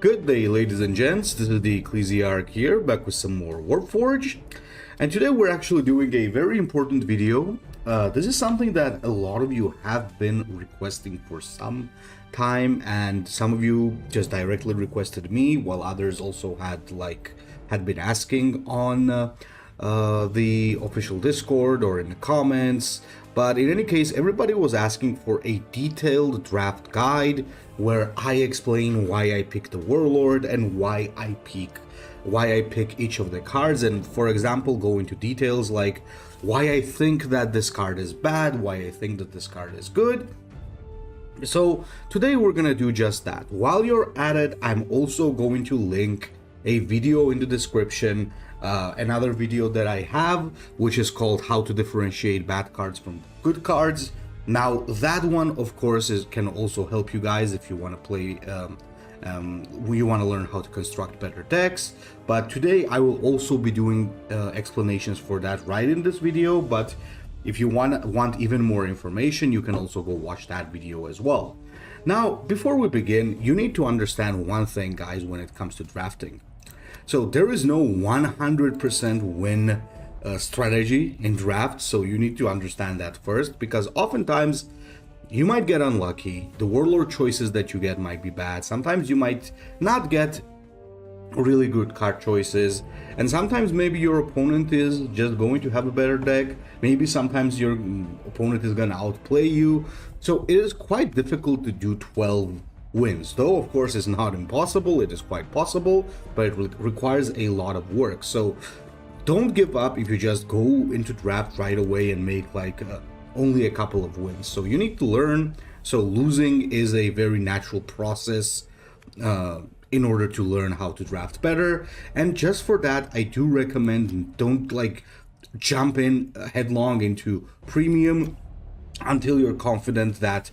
Good day, ladies and gents. This is the Ecclesiarch here, back with some more Warpforge. And today we're actually doing a very important video. This is something that a lot of you have been requesting for some time, and some of you just directly requested me, while others also had been asking on the official Discord or in the comments. But in any case, everybody was asking for a detailed draft guide where I explain why I pick the Warlord and why I pick each of the cards, and for example go into details like why I think that this card is bad, why I think that this card is good. So today we're gonna do just that. While you're at it, I'm also going to link a video in the description, another video that I have, which is called How to Differentiate Bad Cards from Good Cards. Now that one, of course, can also help you guys if you want to play, you want to learn how to construct better decks. But today I will also be doing explanations for that right in this video. But if you want even more information, you can also go watch that video as well. Now, before we begin, you need to understand one thing, guys, when it comes to drafting. So there is no 100% win strategy in drafts, so you need to understand that first, because oftentimes you might get unlucky. The Warlord choices that you get might be bad. Sometimes you might not get really good card choices, and sometimes maybe your opponent is just going to have a better deck. Maybe sometimes your opponent is going to outplay you. So it is quite difficult to do 12 wins, though of course it's not impossible. It is quite possible, but it requires a lot of work. So don't give up if you just go into draft right away and make only a couple of wins. So you need to learn. So losing is a very natural process in order to learn how to draft better. And just for that, I do recommend don't jump in headlong into premium until you're confident that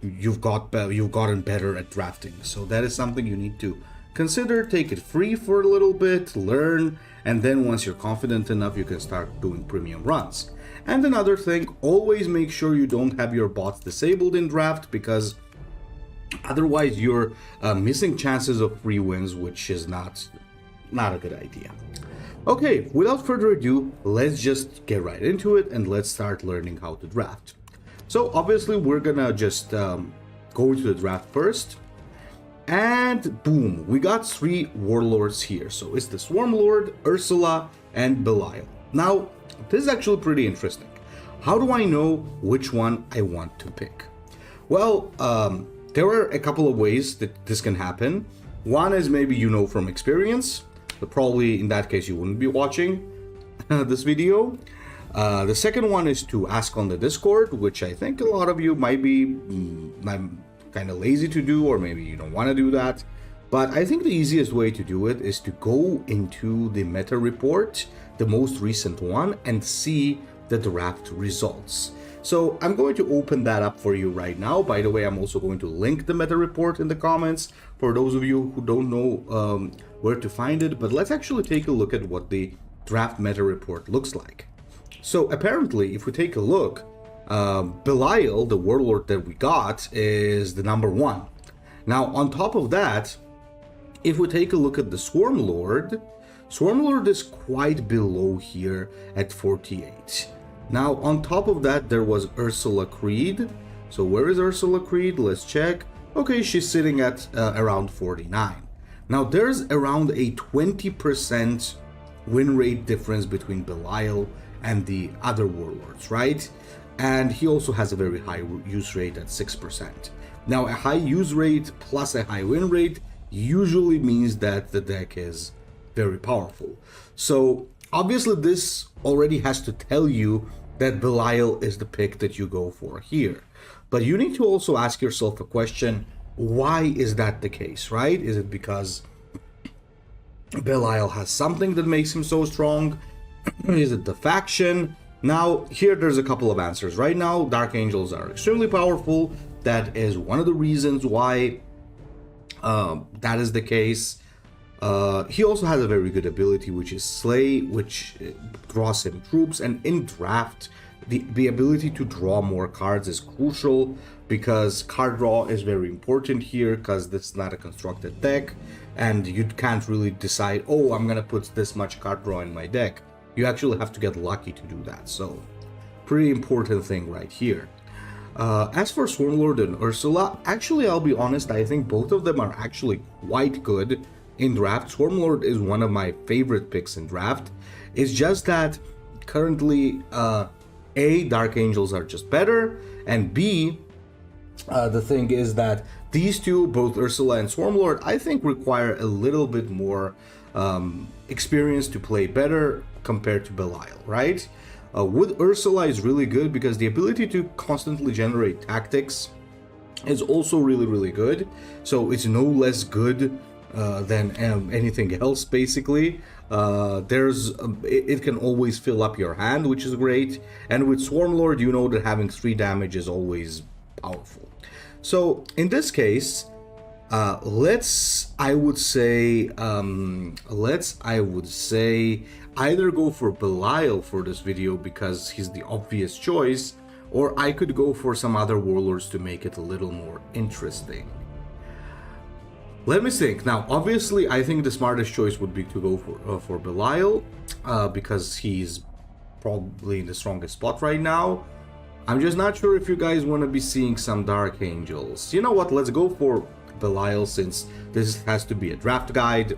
you've gotten better at drafting. So that is something you need to consider. Take it free for a little bit, learn, and then once you're confident enough, you can start doing premium runs. And another thing, always make sure you don't have your bots disabled in draft, because otherwise you're missing chances of free wins, which is not a good idea. Okay, without further ado, let's just get right into it and let's start learning how to draft. So obviously we're gonna just go into the draft first, and boom, we got 3 Warlords here. So it's the Swarmlord, Ursula, and Belial. Now this is actually pretty interesting. How do I know which one I want to pick? Well, there are a couple of ways that this can happen. One is maybe you know from experience, but probably in that case you wouldn't be watching this video. The second one is to ask on the Discord, which I think a lot of you might be kind of lazy to do, or maybe you don't want to do that. But I think the easiest way to do it is to go into the meta report, the most recent one, and see the draft results. So I'm going to open that up for you right now. By the way, I'm also going to link the meta report in the comments for those of you who don't know where to find it. But let's actually take a look at what the draft meta report looks like. So apparently, if we take a look, Belial, the Warlord that we got, is the number 1. Now, on top of that, if we take a look at the Swarmlord is quite below here at 48. Now, on top of that, there was Ursula Creed. So where is Ursula Creed? Let's check. Okay, she's sitting at around 49. Now, there's around a 20% win rate difference between Belial and the other Warlords, right? And he also has a very high use rate at 6%. Now, a high use rate plus a high win rate usually means that the deck is very powerful. So obviously this already has to tell you that Belial is the pick that you go for here. But you need to also ask yourself a question, why is that the case, right? Is it because Belial has something that makes him so strong? Is it the faction? Now, here there's a couple of answers. Right now, Dark Angels are extremely powerful. That is one of the reasons why that is the case. He also has a very good ability, which is Slay, which draws him troops. And in draft, the ability to draw more cards is crucial. because card draw is very important here, because this is not a constructed deck, and you can't really decide, oh, I'm gonna put this much card draw in my deck. You actually have to get lucky to do that, so pretty important thing right here. As for Swarmlord and Ursula, actually, I'll be honest, I think both of them are actually quite good in draft. Swarmlord is one of my favorite picks in draft. It's just that currently, A, Dark Angels are just better, and B, the thing is that these two, both Ursula and Swarmlord, I think require a little bit more experience to play better compared to Belial, right? With Ursula is really good because the ability to constantly generate tactics is also really, really good. So it's no less good than anything else, basically. It can always fill up your hand, which is great. And with Swarmlord, you know that having 3 damage is always powerful. So in this case, I would say either go for Belial for this video because he's the obvious choice, or I could go for some other warlords to make it a little more interesting. Let me think. Now, obviously, I think the smartest choice would be to go for Belial, because he's probably in the strongest spot right now. I'm just not sure if you guys want to be seeing some Dark Angels. You know what? Let's go for Belial, since this has to be a draft guide.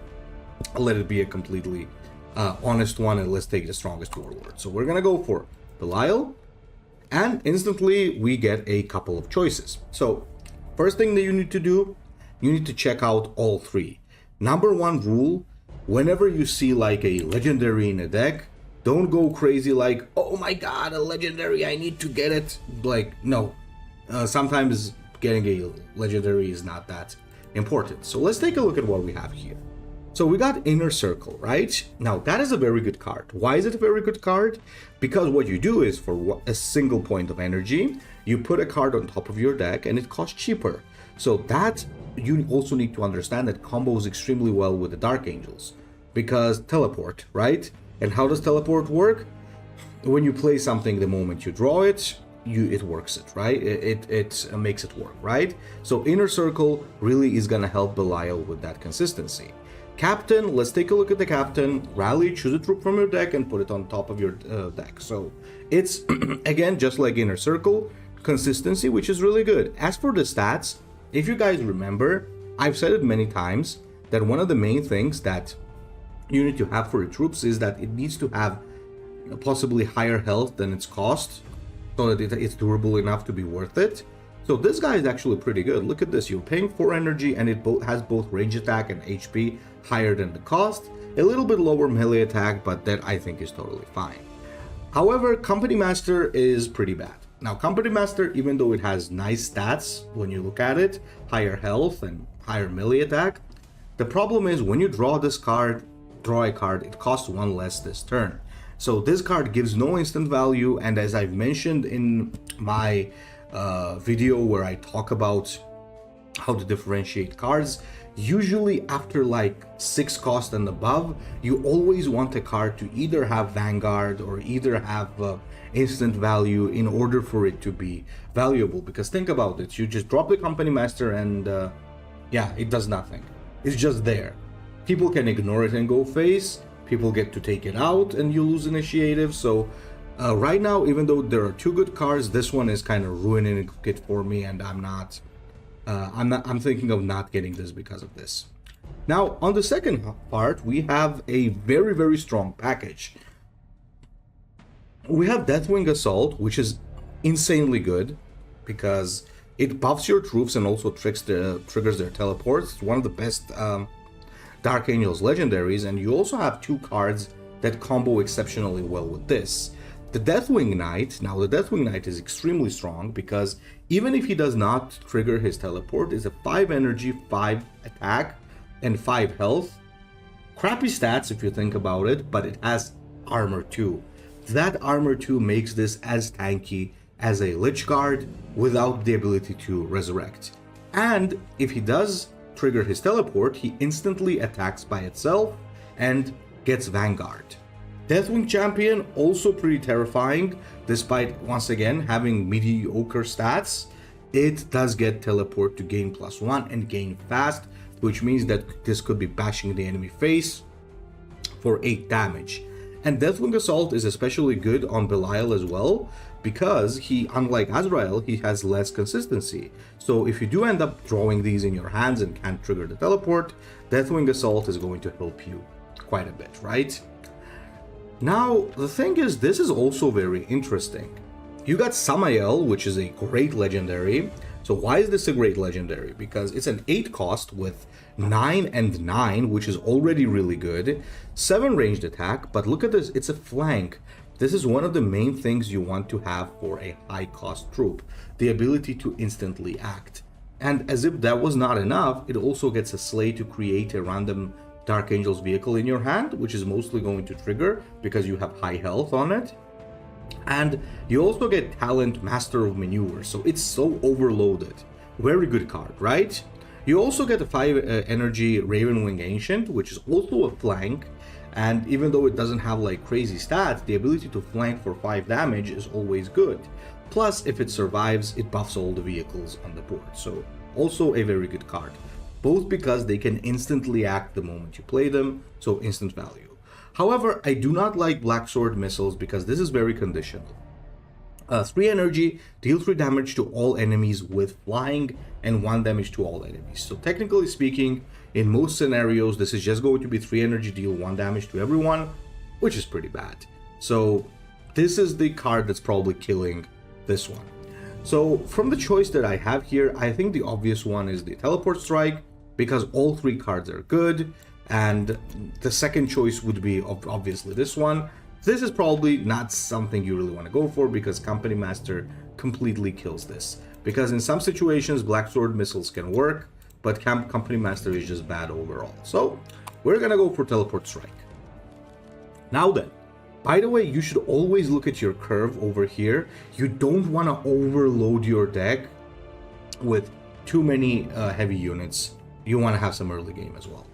Let it be a completely honest one, and let's take the strongest warlord. So we're gonna go for Belial, and instantly we get a couple of choices. So first thing that you need to do, you need to check out all 3. Number 1 rule: whenever you see like a legendary in a deck, don't go crazy like, oh my god, a legendary, I need to get it. Like, no. Sometimes getting a legendary is not that important. So let's take a look at what we have here. So we got Inner Circle, right? Now that is a very good card. Why is it a very good card? Because what you do is, for a single point of energy, you put a card on top of your deck and it costs cheaper. So that, you also need to understand that combos extremely well with the Dark Angels, because teleport, right? And how does teleport work? When you play something, the moment you draw it, it works it, right? It makes it work, right? So Inner Circle really is gonna help Belial with that consistency. Captain, let's take a look at the Captain. Rally, choose a troop from your deck and put it on top of your deck. So it's, again, just like Inner Circle, consistency, which is really good. As for the stats, if you guys remember, I've said it many times that one of the main things that you need to have for your troops is that it needs to have possibly higher health than its cost, so that it's durable enough to be worth it. So this guy is actually pretty good. Look at this, you're paying 4 energy and it has both range attack and HP higher than the cost. A little bit lower melee attack, but that I think is totally fine. However, Company Master is pretty bad. Now, Company Master, even though it has nice stats when you look at it, higher health and higher melee attack, the problem is when you draw a card, it costs 1 less this turn. So this card gives no instant value, and as I've mentioned in my video where I talk about how to differentiate cards, usually after like 6 cost and above, you always want a card to either have Vanguard or either have instant value in order for it to be valuable. Because think about it, you just drop the Company Master and yeah, it does nothing. It's just there. People can ignore it and go face, people get to take it out and you lose initiative. So right now, even though there are 2 good cards, this one is kind of ruining it for me, and I'm thinking of not getting this because of this. Now, on the second part, we have a very, very strong package. We have Deathwing Assault, which is insanely good because it buffs your troops and also triggers their teleports. It's one of the best Dark Angels legendaries, and you also have 2 cards that combo exceptionally well with this. The Deathwing Knight, now the Deathwing Knight is extremely strong because even if he does not trigger his teleport, it's a 5 energy, 5 attack, and 5 health. Crappy stats if you think about it, but it has armor 2. That armor 2 makes this as tanky as a Lich Guard without the ability to resurrect. And if he does trigger his teleport, he instantly attacks by itself and gets Vanguard. Deathwing Champion, also pretty terrifying, despite once again having mediocre stats. it does get teleport to gain +1 and gain fast, which means that this could be bashing the enemy face for 8 damage. And Deathwing Assault is especially good on Belial as well, because he, unlike Azrael, he has less consistency. So if you do end up drawing these in your hands and can't trigger the teleport, Deathwing Assault is going to help you quite a bit, right? Now, the thing is, this is also very interesting. You got Samael, which is a great legendary. So why is this a great legendary? Because it's an 8 cost with 9 and 9, which is already really good. 7 ranged attack, but look at this, it's a flank. This is one of the main things you want to have for a high cost troop, the ability to instantly act. And as if that was not enough, it also gets a slay to create a random Dark Angel's vehicle in your hand, which is mostly going to trigger because you have high health on it. And you also get talent Master of Maneuver, so it's so overloaded. Very good card, right? You also get a 5 energy Ravenwing Ancient, which is also a flank, and even though it doesn't have like crazy stats, the ability to flank for 5 damage is always good. Plus, if it survives, it buffs all the vehicles on the board, so also a very good card. Both because they can instantly act the moment you play them, so instant value. However, I do not like Black Sword missiles because this is very conditional. 3 energy, deal 3 damage to all enemies with flying, and 1 damage to all enemies. So technically speaking, in most scenarios, this is just going to be 3 energy, deal 1 damage to everyone, which is pretty bad. So this is the card that's probably killing this one. So from the choice that I have here, I think the obvious one is the Teleport Strike, because all 3 cards are good. And the second choice would be obviously this one. This is probably not something you really want to go for because Company Master completely kills this. Because in some situations, Black Sword missiles can work, but Company Master is just bad overall. So we're gonna go for Teleport Strike. Now then, by the way, you should always look at your curve over here. You don't want to overload your deck with too many heavy units. You want to have some early game as well.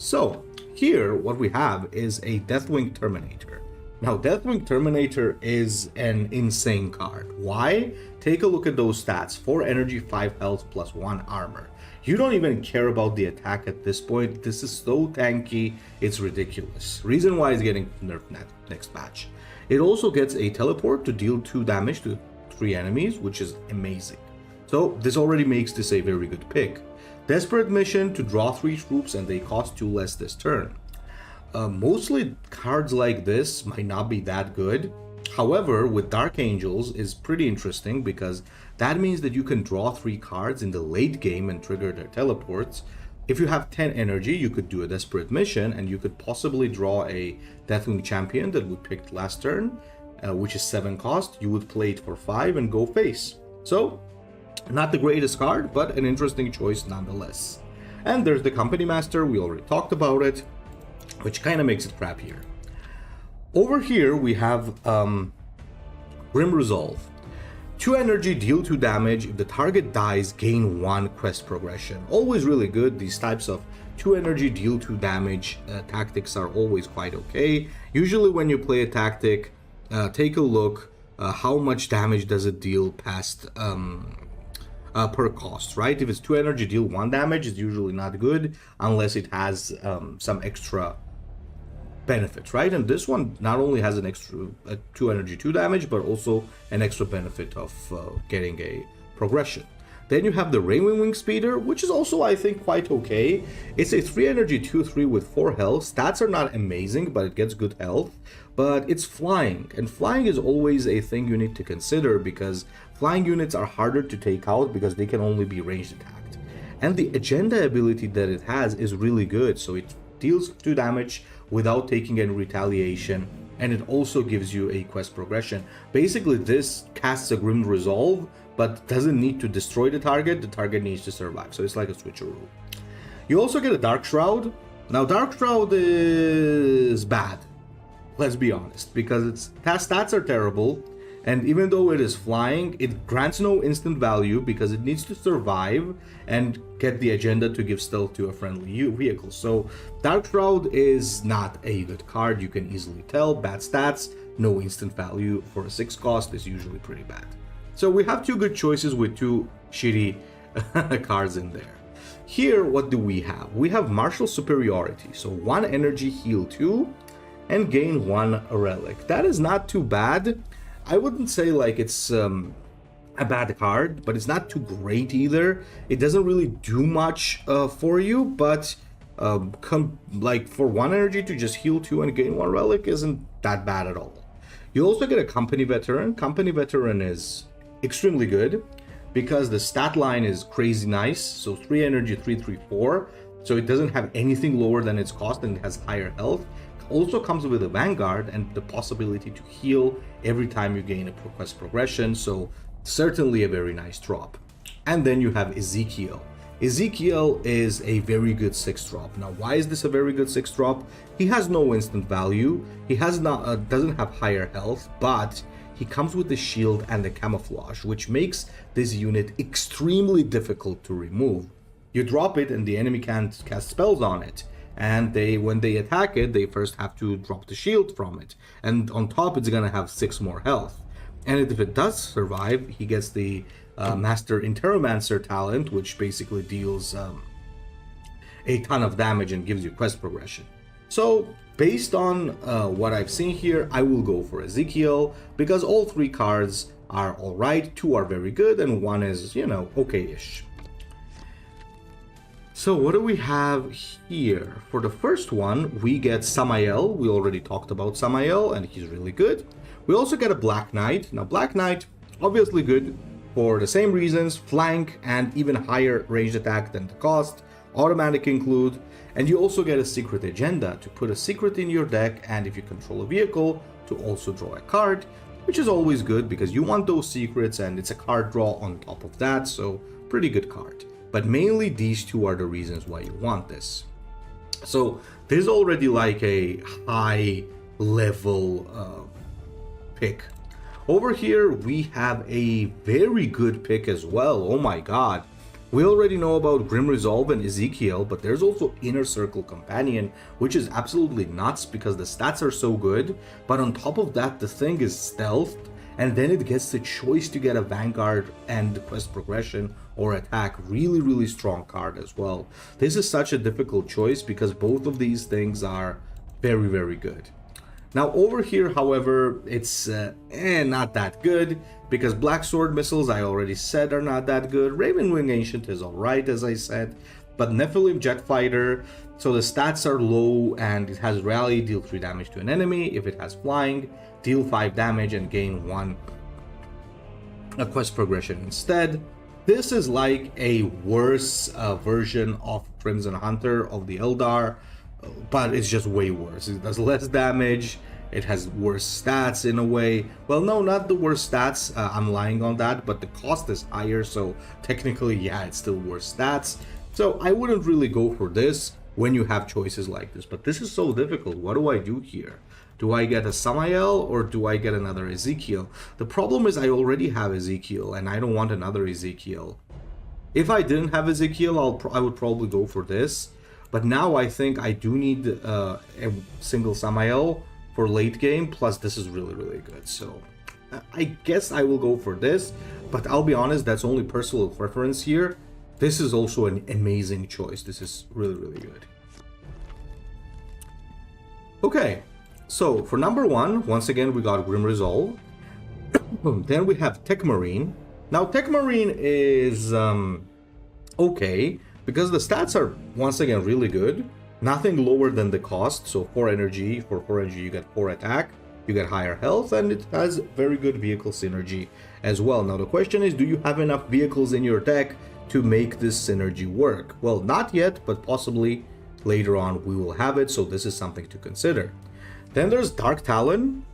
So here what we have is a Deathwing Terminator. Now Deathwing Terminator is an insane card. Why? Take a look at those stats. 4 energy, 5 health, plus 1 armor. You don't even care about the attack at this point. This is so tanky, it's ridiculous. Reason why it's getting nerfed next patch. It also gets a teleport to deal 2 damage to 3 enemies, which is amazing. So this already makes this a very good pick. Desperate Mission to draw 3 troops and they cost 2 less this turn. Mostly cards like this might not be that good. However, with Dark Angels is pretty interesting because that means that you can draw 3 cards in the late game and trigger their teleports. If you have 10 energy, you could do a Desperate Mission and you could possibly draw a Deathwing Champion that we picked last turn, which is 7 cost. You would play it for 5 and go face. So not the greatest card, but an interesting choice nonetheless. And there's the Company Master, we already talked about it, which kind of makes it crappier. Over here we have Grim Resolve. 2 energy, deal 2 damage. If the target dies, gain 1 quest progression. Always really good. These types of 2 energy, deal 2 damage tactics are always quite okay. Usually when you play a tactic, take a look how much damage does it deal past per cost, right? If it's 2 energy, deal 1 damage, it's usually not good unless it has some extra benefit, right? And this one not only has an extra 2 energy, 2 damage, but also an extra benefit of getting a progression. Then you have the Ravenwing Speeder, which is also, I think, quite okay. It's a 3 energy, 2/3 with 4 health. Stats are not amazing, but it gets good health. But it's flying, and flying is always a thing you need to consider because flying units are harder to take out because they can only be ranged attacked. And the agenda ability that it has is really good, so it deals 2 damage without taking any retaliation, and it also gives you a quest progression. Basically, this casts a Grim Resolve, but doesn't need to destroy the target needs to survive, so it's like a switcheroo. You also get a Dark Shroud. Now, Dark Shroud is bad, let's be honest, because its stats are terrible, and even though it is flying, it grants no instant value because it needs to survive and get the agenda to give stealth to a friendly vehicle. So Dark Shroud is not a good card, you can easily tell. Bad stats, no instant value for a 6 cost is usually pretty bad. So we have two good choices with two shitty cards in there. Here, what do we have? We have martial superiority. So 1 energy, heal 2, and gain 1 relic. That is not too bad. I wouldn't say like it's a bad card, but it's not too great either. It doesn't really do much for you, but like for 1 energy to just heal 2 and gain 1 relic isn't that bad at all. You also get a company veteran. Company veteran is extremely good because the stat line is crazy nice. So 3 energy, 3, 3, 4. So it doesn't have anything lower than its cost and it has higher health. Also comes with a Vanguard and the possibility to heal every time you gain a quest progression. So certainly a very nice drop. And then you have Ezekiel. Ezekiel is a very good 6 drop. Now, why is this a very good 6 drop? He has no instant value. He has not doesn't have higher health, but he comes with the shield and the camouflage, which makes this unit extremely difficult to remove. You drop it and the enemy can't cast spells on it. And when they attack it, they first have to drop the shield from it. And on top, it's gonna have 6 more health. And if it does survive, he gets the Master Interomancer talent, which basically deals a ton of damage and gives you quest progression. So, based on what I've seen here, I will go for Ezekiel, because all 3 cards are alright, 2 are very good, and 1 is, you know, okay-ish. So what do we have here? For the first one, we get Samael. We already talked about Samael, and he's really good. We also get a Black Knight. Now, Black Knight, obviously good for the same reasons, flank and even higher ranged attack than the cost, automatic include, and you also get a secret agenda to put a secret in your deck, and if you control a vehicle, to also draw a card, which is always good because you want those secrets and it's a card draw on top of that, so pretty good card. But mainly these 2 are the reasons why you want this. So this is already like a high level pick. Over here we have a very good pick as well. Oh my god. We already know about Grim Resolve and Ezekiel, but there's also Inner Circle Companion, which is absolutely nuts because the stats are so good. But on top of that, the thing is stealthed, and then it gets the choice to get a Vanguard and quest progression or attack. Really, really strong card as well. This is such a difficult choice because both of these things are very, very good. Now over here, however, it's not that good because Black Sword Missiles, I already said, are not that good. Ravenwing Ancient is alright, as I said, but Nephilim Jet Fighter, so the stats are low and it has Rally, deal 3 damage to an enemy. If it has Flying, deal 5 damage and gain 1 quest progression instead. This is like a worse version of Crimson Hunter of the Eldar, but it's just way worse. It does less damage, it has worse stats in a way. Well, no, not the worst stats, I'm lying on that, but the cost is higher, so technically, yeah, it's still worse stats. So I wouldn't really go for this when you have choices like this, but this is so difficult. What do I do here? Do I get a Samael or do I get another Ezekiel? The problem is I already have Ezekiel and I don't want another Ezekiel. If I didn't have Ezekiel, I would probably go for this. But now I think I do need a single Samael for late game, plus this is really, really good. So I guess I will go for this, but I'll be honest, that's only personal preference here. This is also an amazing choice. This is really, really good. Okay, so for number 1, once again, we got Grim Resolve. Then we have Tech Marine. Now, Tech Marine is okay, because the stats are, once again, really good. Nothing lower than the cost, so 4 energy. For 4 energy, you get 4 attack, you get higher health, and it has very good vehicle synergy as well. Now, the question is, do you have enough vehicles in your deck to make this synergy work? Well, not yet, but possibly later on we will have it, so this is something to consider. Then there's Dark Talon.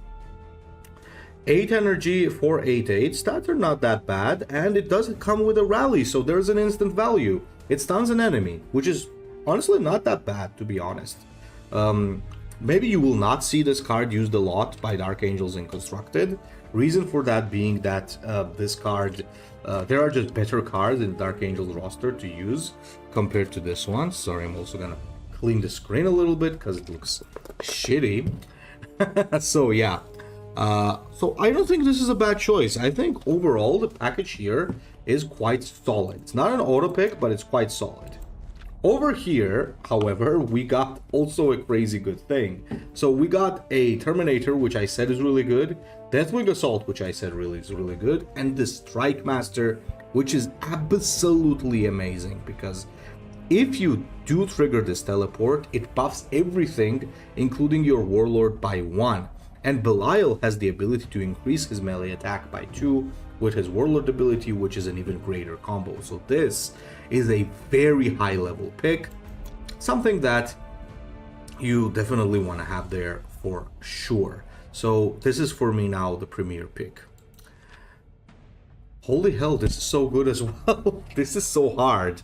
8 energy for 8/8. Stats are not that bad, and it doesn't come with a rally, so there's an instant value. It stuns an enemy, which is honestly not that bad, to be honest. Maybe you will not see this card used a lot by Dark Angels in Constructed. Reason for that being that this card, there are just better cards in Dark Angels roster to use compared to this one. Sorry, I'm also gonna clean the screen a little bit because it looks shitty. So yeah. So I don't think this is a bad choice. I think overall the package here is quite solid. It's not an auto pick, but it's quite solid. Over here, however, we got also a crazy good thing. So we got a Terminator, which I said is really good, Deathwing Assault, which I said is really good, and the Strike Master, which is absolutely amazing, because if you do trigger this teleport, it buffs everything, including your Warlord, by 1. And Belial has the ability to increase his melee attack by 2 with his Warlord ability, which is an even greater combo. So this is a very high level pick, something that you definitely want to have there for sure. So this is for me now the premier pick. Holy hell, this is so good as well. This is so hard,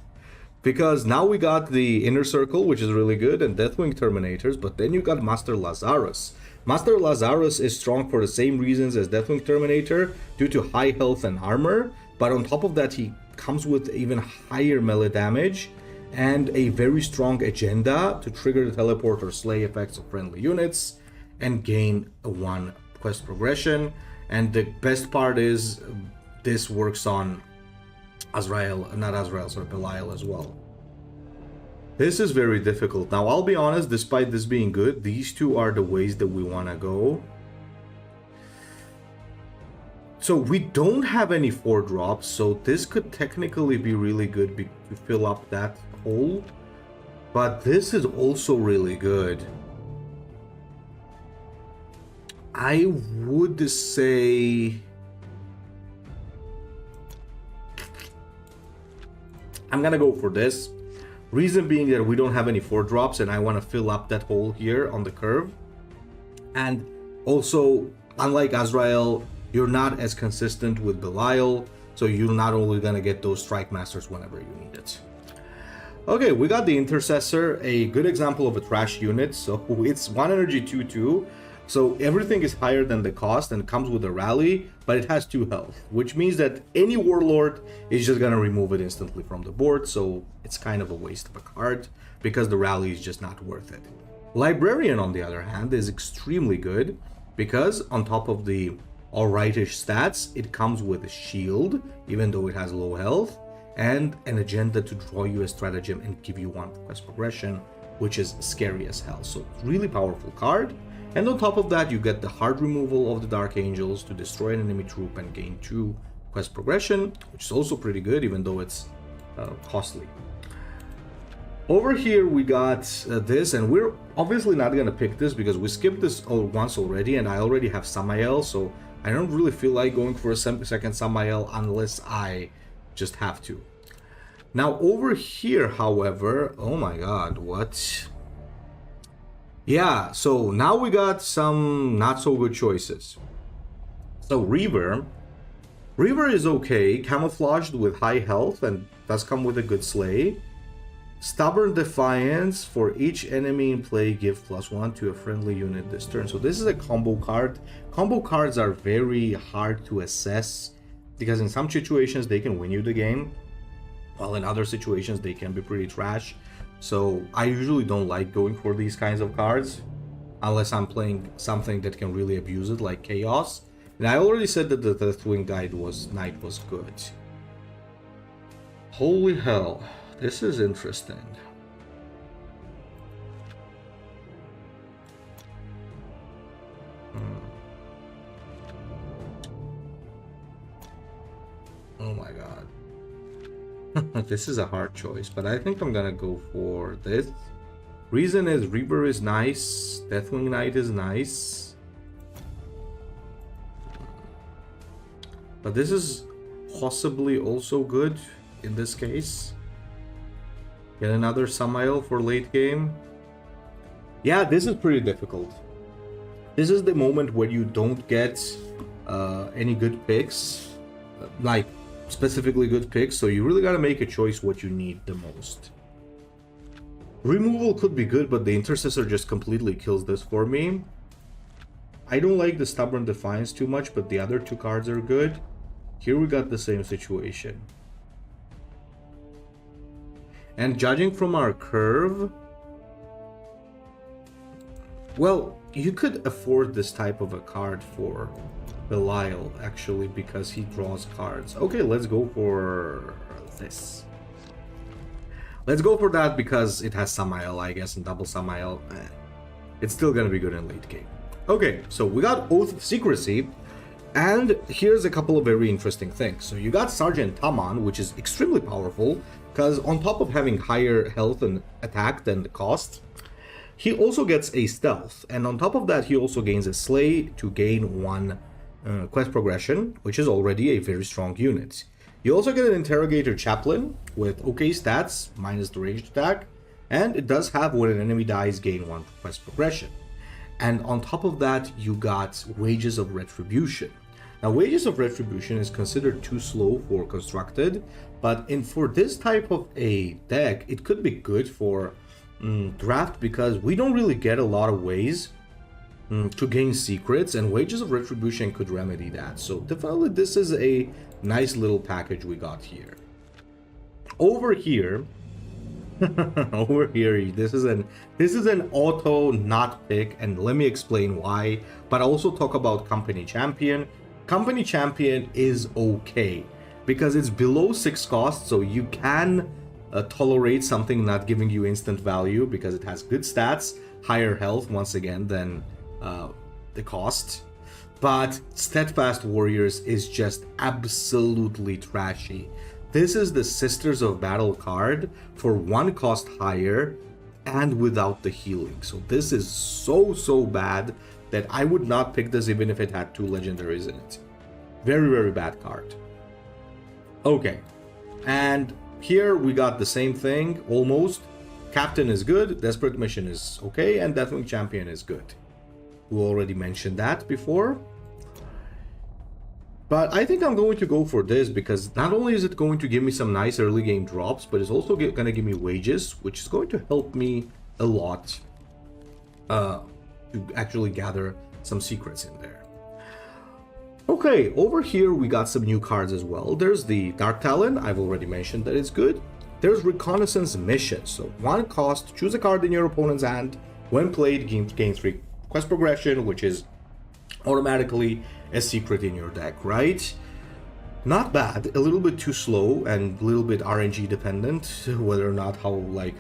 because now we got the Inner Circle, which is really good, and Deathwing Terminators, but then you got Master Lazarus. Master Lazarus is strong for the same reasons as Deathwing Terminator, due to high health and armor, but on top of that he comes with even higher melee damage and a very strong agenda to trigger the teleport or slay effects of friendly units and gain a 1 quest progression. And the best part is this works on Belial as well. This is very difficult. Now, I'll be honest, despite this being good, these two are the ways that we want to go. So we don't have any 4 drops, so this could technically be really good to fill up that hole. But this is also really good. I would say I'm gonna go for this. Reason being that we don't have any 4 drops and I want to fill up that hole here on the curve. And also, unlike Azrael, you're not as consistent with Belial, so you're not only gonna get those Strike Masters whenever you need it. Okay, we got the Intercessor, a good example of a trash unit. So it's 1 energy 2/2, so everything is higher than the cost and comes with a rally, but it has 2 health, which means that any Warlord is just gonna remove it instantly from the board, so it's kind of a waste of a card because the rally is just not worth it. Librarian, on the other hand, is extremely good because on top of the alrightish stats, it comes with a shield, even though it has low health, and an agenda to draw you a stratagem and give you 1 quest progression, which is scary as hell. So really powerful card. And on top of that, you get the hard removal of the Dark Angels to destroy an enemy troop and gain 2 quest progression, which is also pretty good, even though it's costly. Over here we got this, and we're obviously not going to pick this because we skipped this once already, and I already have Samael, so I don't really feel like going for a second Samael unless I just have to. Now over here, however, oh my god, what? Yeah, so now we got some not so good choices. So Reaver is okay, camouflaged with high health and does come with a good slay. Stubborn Defiance, for each enemy in play give +1 to a friendly unit this turn. So this is a combo card. Combo cards are very hard to assess because in some situations they can win you the game, while in other situations they can be pretty trash. So I usually don't like going for these kinds of cards unless I'm playing something that can really abuse it, like Chaos. And I already said that the Deathwing Knight was good. Holy hell, this is interesting. Oh my god. This is a hard choice, but I think I'm gonna go for this. Reason is Reaver is nice, Deathwing Knight is nice, but this is possibly also good in this case. Get another Samael for late game. Yeah, this is pretty difficult. This is the moment where you don't get any good picks, like specifically good picks, so you really gotta make a choice what you need the most. Removal could be good, but the Intercessor just completely kills this for me. I don't like the Stubborn Defiance too much, but the other 2 cards are good. Here we got the same situation. And judging from our curve, well, you could afford this type of a card for Belial, actually, because he draws cards. Okay, let's go for this. Let's go for that because it has Samael, I guess, and double Samael. It's still gonna be good in late game. Okay, so we got Oath of Secrecy, and here's a couple of very interesting things. So you got Sergeant Taman, which is extremely powerful, because on top of having higher health and attack than the cost, he also gets a stealth, and on top of that he also gains a slay to gain 1 quest progression, which is already a very strong unit. You also get an Interrogator Chaplain with okay stats, minus the ranged attack, and it does have when an enemy dies gain 1 quest progression. And on top of that you got Wages of Retribution. Now Wages of Retribution is considered too slow for constructed, but for this type of a deck it could be good for draft, because we don't really get a lot of ways to gain secrets, and Wages of Retribution could remedy that. So definitely this is a nice little package we got here. Over here over here, this is an auto not pick, and let me explain why, but also talk about Company Champion. Company Champion is okay because it's below 6 cost, so you can tolerate something not giving you instant value because it has good stats, higher health once again than the cost. But Steadfast Warriors is just absolutely trashy. This is the Sisters of Battle card for 1 cost higher and without the healing. So this is so bad that I would not pick this even if it had 2 legendaries in it. Very bad card. Okay, and here we got the same thing almost. Captain is good, Desperate Mission is okay, and Deathwing Champion is good. We already mentioned that before. But I think I'm going to go for this because not only is it going to give me some nice early game drops, but it's also going to give me wages, which is going to help me a lot to actually gather some secrets in there. Okay, over here we got some new cards as well. There's the Dark Talon, I've already mentioned that it's good. There's Reconnaissance Mission, so 1 cost, choose a card in your opponent's hand. When played, gain 3 quest progression, which is automatically a secret in your deck, right? Not bad, a little bit too slow and a little bit RNG dependent, whether or not how like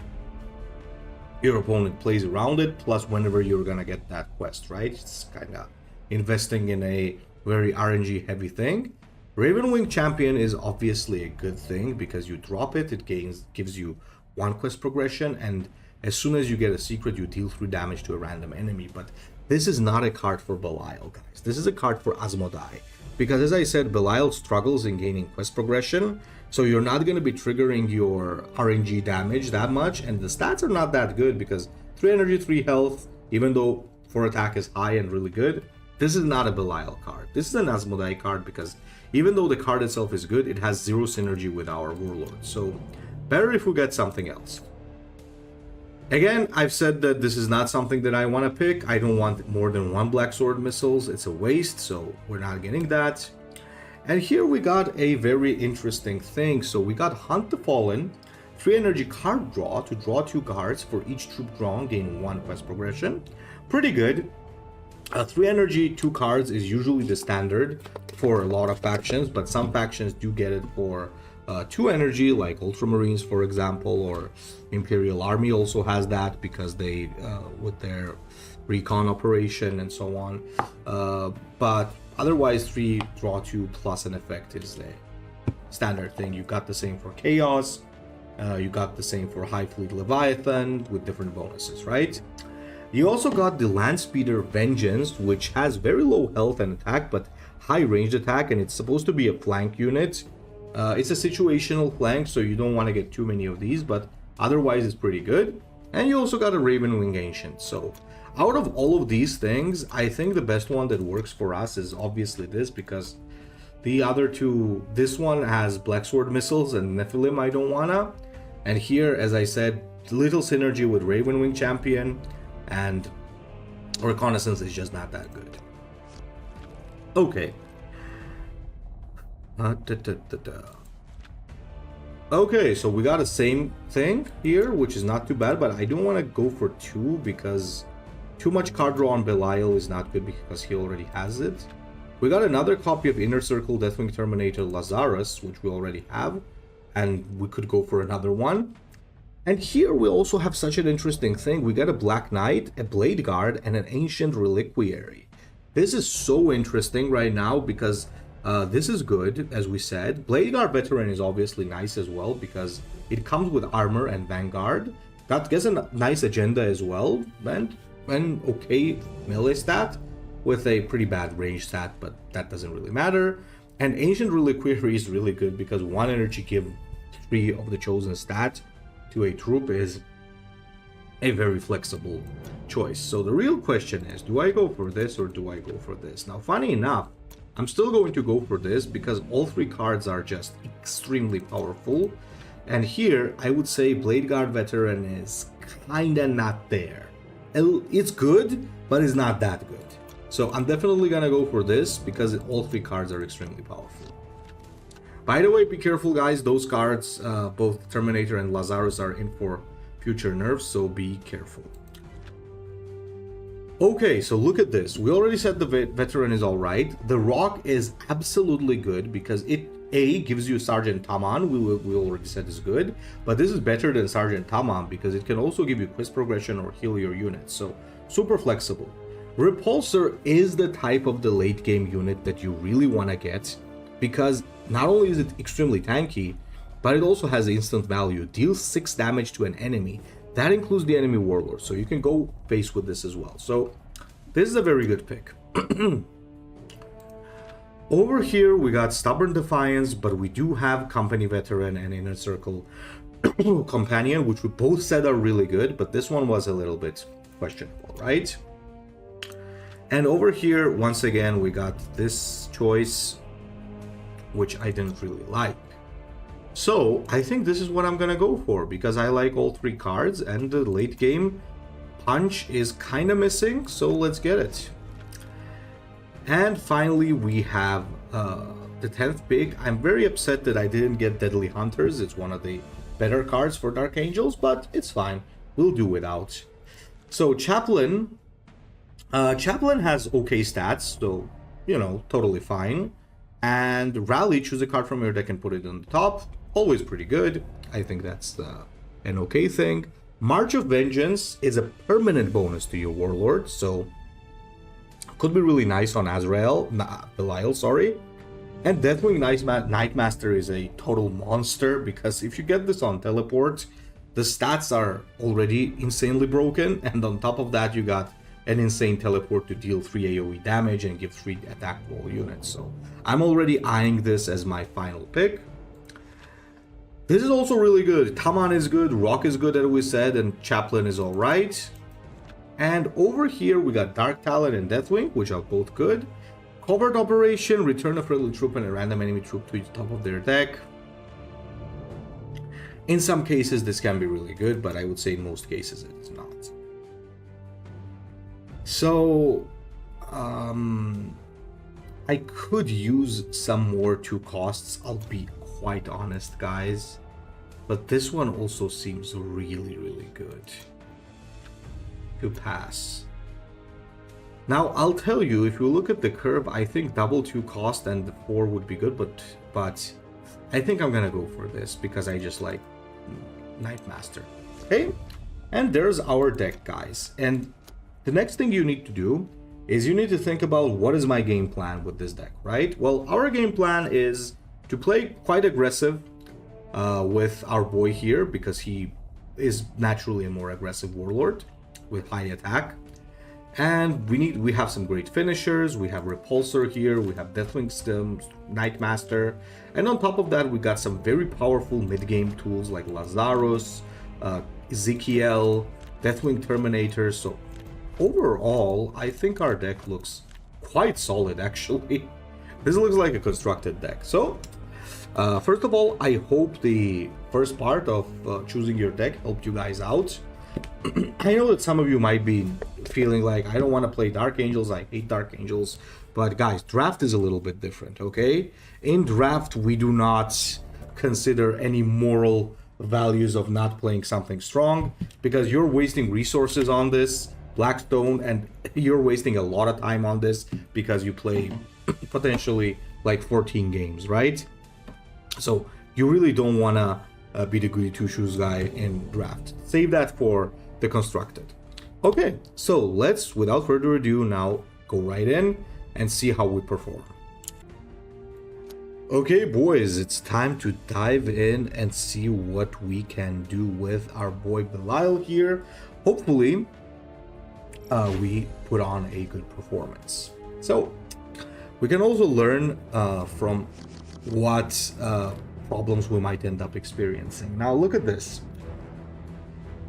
your opponent plays around it, plus whenever you're gonna get that quest, right? It's kind of investing in a very RNG heavy thing. Ravenwing Champion is obviously a good thing because you drop it, it gives you 1 quest progression, and as soon as you get a secret you deal 3 damage to a random enemy. But this is not a card for Belial, guys. This is a card for Asmodai, because as I said, Belial struggles in gaining quest progression, so you're not going to be triggering your RNG damage that much, and the stats are not that good because 3 energy, 3 health, even though 4 attack is high and really good. This is not a Belial card. This is an Asmodai card because even though the card itself is good, it has 0 synergy with our Warlord. So better if we get something else. Again, I've said that this is not something that I want to pick. I don't want more than 1 Black Sword missiles. It's a waste, so we're not getting that. And here we got a very interesting thing. So we got Hunt the Fallen, 3 energy card draw to draw 2 cards. For each troop drawn, gain 1 quest progression. Pretty good. 3 energy, 2 cards is usually the standard for a lot of factions, but some factions do get it for 2 energy, like Ultramarines for example, or Imperial Army also has that because they with their recon operation and so on. But otherwise 3 draw 2 plus an effect is the standard thing. You got the same for Chaos, you got the same for High Fleet Leviathan with different bonuses, right? You also got the Landspeeder Vengeance, which has very low health and attack, but high ranged attack, and it's supposed to be a flank unit. It's a situational flank, so you don't want to get too many of these, but otherwise it's pretty good. And you also got a Ravenwing Ancient. So out of all of these things, I think the best one that works for us is obviously this, because the other two, this one has Black Sword missiles and Nephilim I don't wanna. And here, as I said, little synergy with Ravenwing Champion, and Reconnaissance is just not that good. Okay. Okay, so we got the same thing here, which is not too bad, but I don't want to go for 2 because Too much card draw on Belial is not good because he already has it. We got another copy of Inner Circle Deathwing Terminator Lazarus, which we already have, and we could go for another one. And here we also have such an interesting thing. We got a Black Knight, a Blade Guard, and an Ancient Reliquary. This is so interesting right now because this is good, as we said. Blade Guard Veteran is obviously nice as well because it comes with armor and Vanguard. That gets a nice agenda as well, and an okay melee stat with a pretty bad range stat, but that doesn't really matter. And Ancient Reliquary is really good because 1 energy give 3 of the chosen stat to a troop is a very flexible choice. So the real question is, do I go for this or do I go for this? Now, funny enough, I'm still going to go for this because all 3 cards are just extremely powerful. And here, I would say Blade Guard Veteran is kinda not there. It's good, but it's not that good. So I'm definitely gonna go for this because all 3 cards are extremely powerful. By the way, be careful guys, those cards, both Terminator and Lazarus, are in for future nerfs, so be careful. Okay, so look at this. We already said the Veteran is alright. The Rock is absolutely good because it gives you Sergeant Taman, we already said is good, but this is better than Sergeant Taman because it can also give you quest progression or heal your units, so super flexible. Repulsor is the type of the late game unit that you really want to get because not only is it extremely tanky, but it also has instant value, deals 6 damage to an enemy. That includes the enemy warlord, so you can go face with this as well. So this is a very good pick. Over here we got Stubborn Defiance, but we do have Company Veteran and Inner Circle Companion, which we both said are really good, but this one was a little bit questionable, right? And over here, once again, we got this choice, which I didn't really like. So I think this is what I'm gonna go for because I like all 3 cards and the late game punch is kind of missing, so let's get it. And finally we have the 10th pick. I'm very upset that I didn't get Deadly Hunters. It's one of the better cards for Dark Angels, but it's fine, we'll do without. So Chaplain has okay stats, so you know, totally fine. And Rally, choose a card from your deck and put it on the top, always pretty good. I think that's an okay thing. March of Vengeance is a permanent bonus to your Warlord, so could be really nice on Belial, sorry. And Deathwing Nightmaster is a total monster because if you get this on Teleport, the stats are already insanely broken, and on top of that you got an insane teleport to deal 3 AoE damage and give 3 attack to all units. So I'm already eyeing this as my final pick. This is also really good. Taman is good, Rock is good as we said, and Chaplain is alright. And over here we got Dark Talon and Deathwing, which are both good. Covert Operation, return a friendly troop and a random enemy troop to the top of their deck. In some cases this can be really good, but I would say in most cases it is not. So I could use some more 2 costs, I'll be quite honest guys, but this one also seems really good to pass. Now I'll tell you, if you look at the curve, I think double 2 cost and the 4 would be good, but I think I'm gonna go for this because I just like Nightmaster. Okay, and there's our deck guys, and the next thing you need to do is you need to think about what is my game plan with this deck, right? Well, our game plan is to play quite aggressive with our boy here because he is naturally a more aggressive warlord with high attack. And we have some great finishers. We have Repulsor here, we have Deathwing Nightmaster, and on top of that we got some very powerful mid-game tools like Lazarus, Ezekiel, Deathwing Terminator. So overall, I think our deck looks quite solid actually. This looks like a constructed deck. So first of all, I hope the first part of choosing your deck helped you guys out. I know that some of you might be feeling like, I don't want to play Dark Angels, I hate Dark Angels, but guys, draft is a little bit different, okay? In draft, we do not consider any moral values of not playing something strong because you're wasting resources on this. Blackstone, and you're wasting a lot of time on this because you play potentially like 14 games, right? So you really don't want to be the goody two-shoes guy in draft. Save that for the constructed. Okay, so let's, without further ado, now go right in and see how we perform. Okay, boys, it's time to dive in and see what we can do with our boy Belial here. Hopefully, we put on a good performance. So, we can also learn from what problems we might end up experiencing. Now, look at this.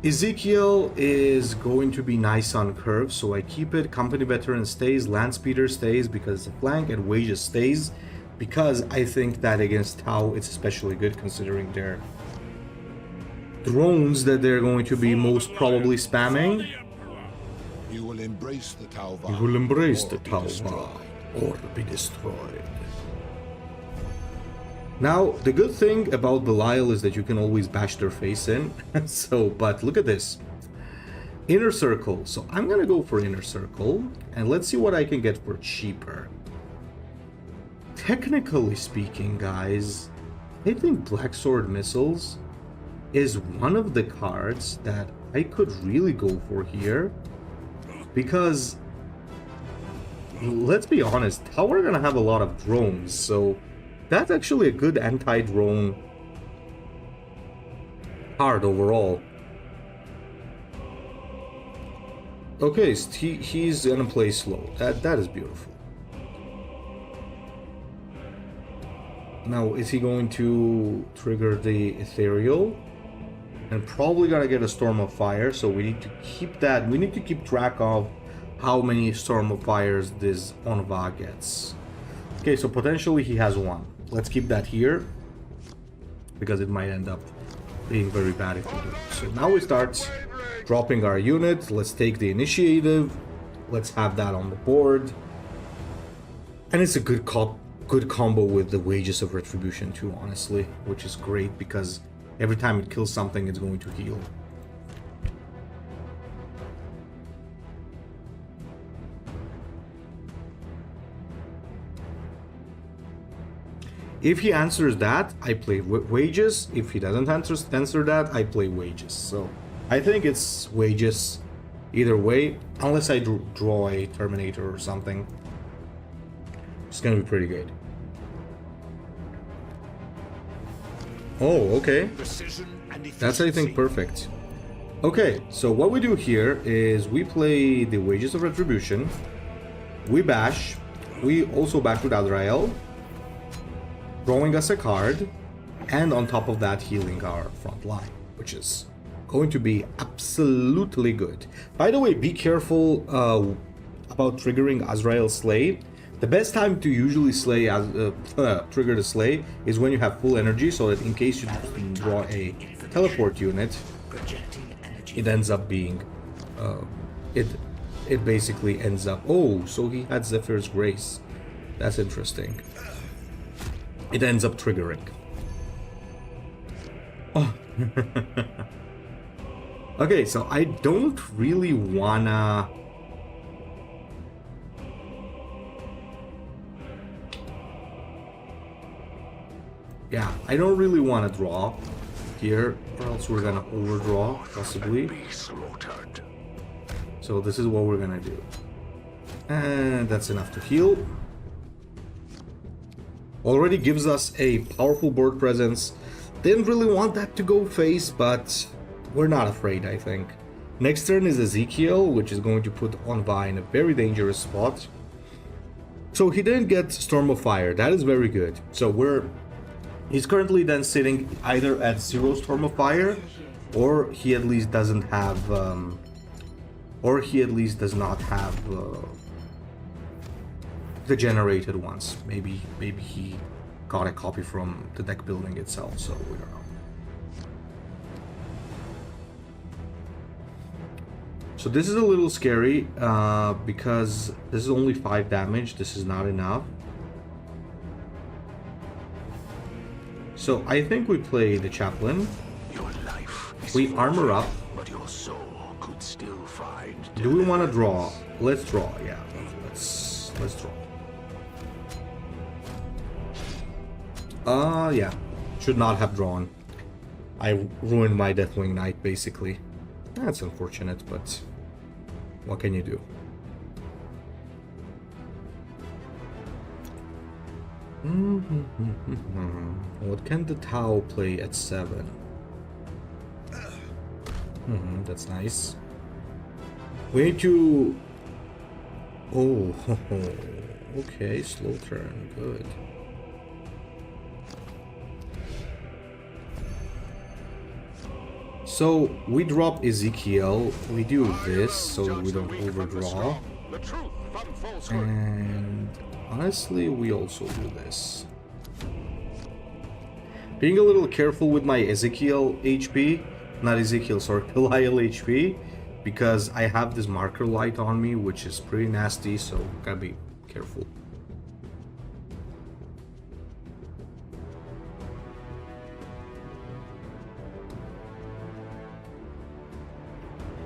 Ezekiel is going to be nice on curve, so I keep it. Company Veteran stays, Land Speeder stays because it's a flank, and Wages stays because I think that against Tau it's especially good considering their drones that they're going to be most probably spamming. You will embrace the Tau. You will embrace the Tau or be destroyed. Now, the good thing about Belial is that you can always bash their face in. So, but look at this. Inner Circle. So I'm gonna go for Inner Circle, and let's see what I can get for cheaper. Technically speaking, guys, I think Black Sword Missiles is one of the cards that I could really go for here. Because, let's be honest, Tau are gonna have a lot of drones, so that's actually a good anti-drone card overall. Okay, so he's gonna play slow. That is beautiful. Now, is he going to trigger the Ethereal? And probably gonna get a Storm of Fire, so we need to keep that. We need to keep track of how many Storm of Fires this Onva gets. Okay, so potentially he has one. Let's keep that here, because it might end up being very bad if we do. So now we start dropping our unit. Let's take the initiative. Let's have that on the board. And it's a good combo with the Wages of Retribution too, honestly, which is great because every time it kills something, it's going to heal. If he answers that, I play Wages. If he doesn't answer that, I play Wages. So I think it's Wages either way, unless I draw a Terminator or something. It's gonna be pretty good. Oh, okay. That's, I think, perfect. Okay, so what we do here is we play the Wages of Retribution. We bash. We also bash with Azrael, drawing us a card, and on top of that healing our front line, which is going to be absolutely good. By the way, be careful about triggering Azrael's Slay. The best time to usually slay trigger the Slay is when you have full energy, so that in case you draw a teleport unit, it ends up being it basically ends up, oh, so he had Zephyr's Grace. That's interesting. It ends up triggering. Oh. Okay, so I don't really wanna... Yeah, I don't really want to draw here, or else we're gonna overdraw, possibly. So this is what we're gonna do. And that's enough to heal. Already gives us a powerful board presence. Didn't really want that to go face, but we're not afraid, I think. Next turn is Ezekiel, which is going to put Onva in a very dangerous spot. So he didn't get Storm of Fire. That is very good. So he's currently then sitting either at 0 Storm of Fire, or he at least doesn't have, or he at least does not have the generated ones. Maybe he got a copy from the deck building itself, so we don't know. So this is a little scary because this is only 5 damage. This is not enough. So I think we play the Chaplain. We armor up. But your soul could still find Do we want to draw? Let's draw. Yeah, let's draw. Yeah. Should not have drawn. I ruined my Deathwing Knight, basically. That's unfortunate, but what can you do? What can the Tau play at 7? That's nice. We need to... Oh, okay, slow turn, good. So, we drop Ezekiel, we do this so we don't overdraw. And honestly, we also do this. Being a little careful with my Ezekiel HP, not Ezekiel, sorry, Belial HP, because I have this marker light on me, which is pretty nasty, so gotta be careful.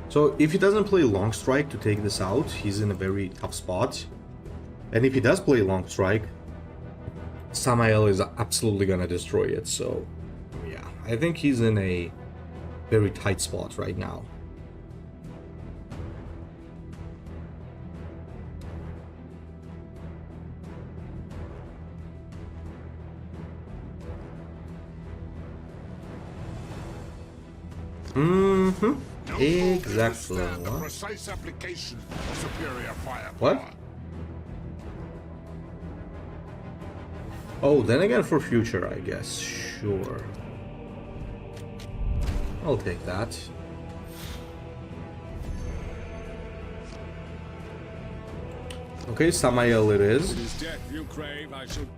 So if he doesn't play Long Strike to take this out, he's in a very tough spot. And if he does play Long Strike, Samael is absolutely gonna destroy it, so yeah, I think he's in a very tight spot right now. Exactly. The precise application of superior firepower. What? Oh, then again for future, I guess. Sure. I'll take that. Okay, Samael it is.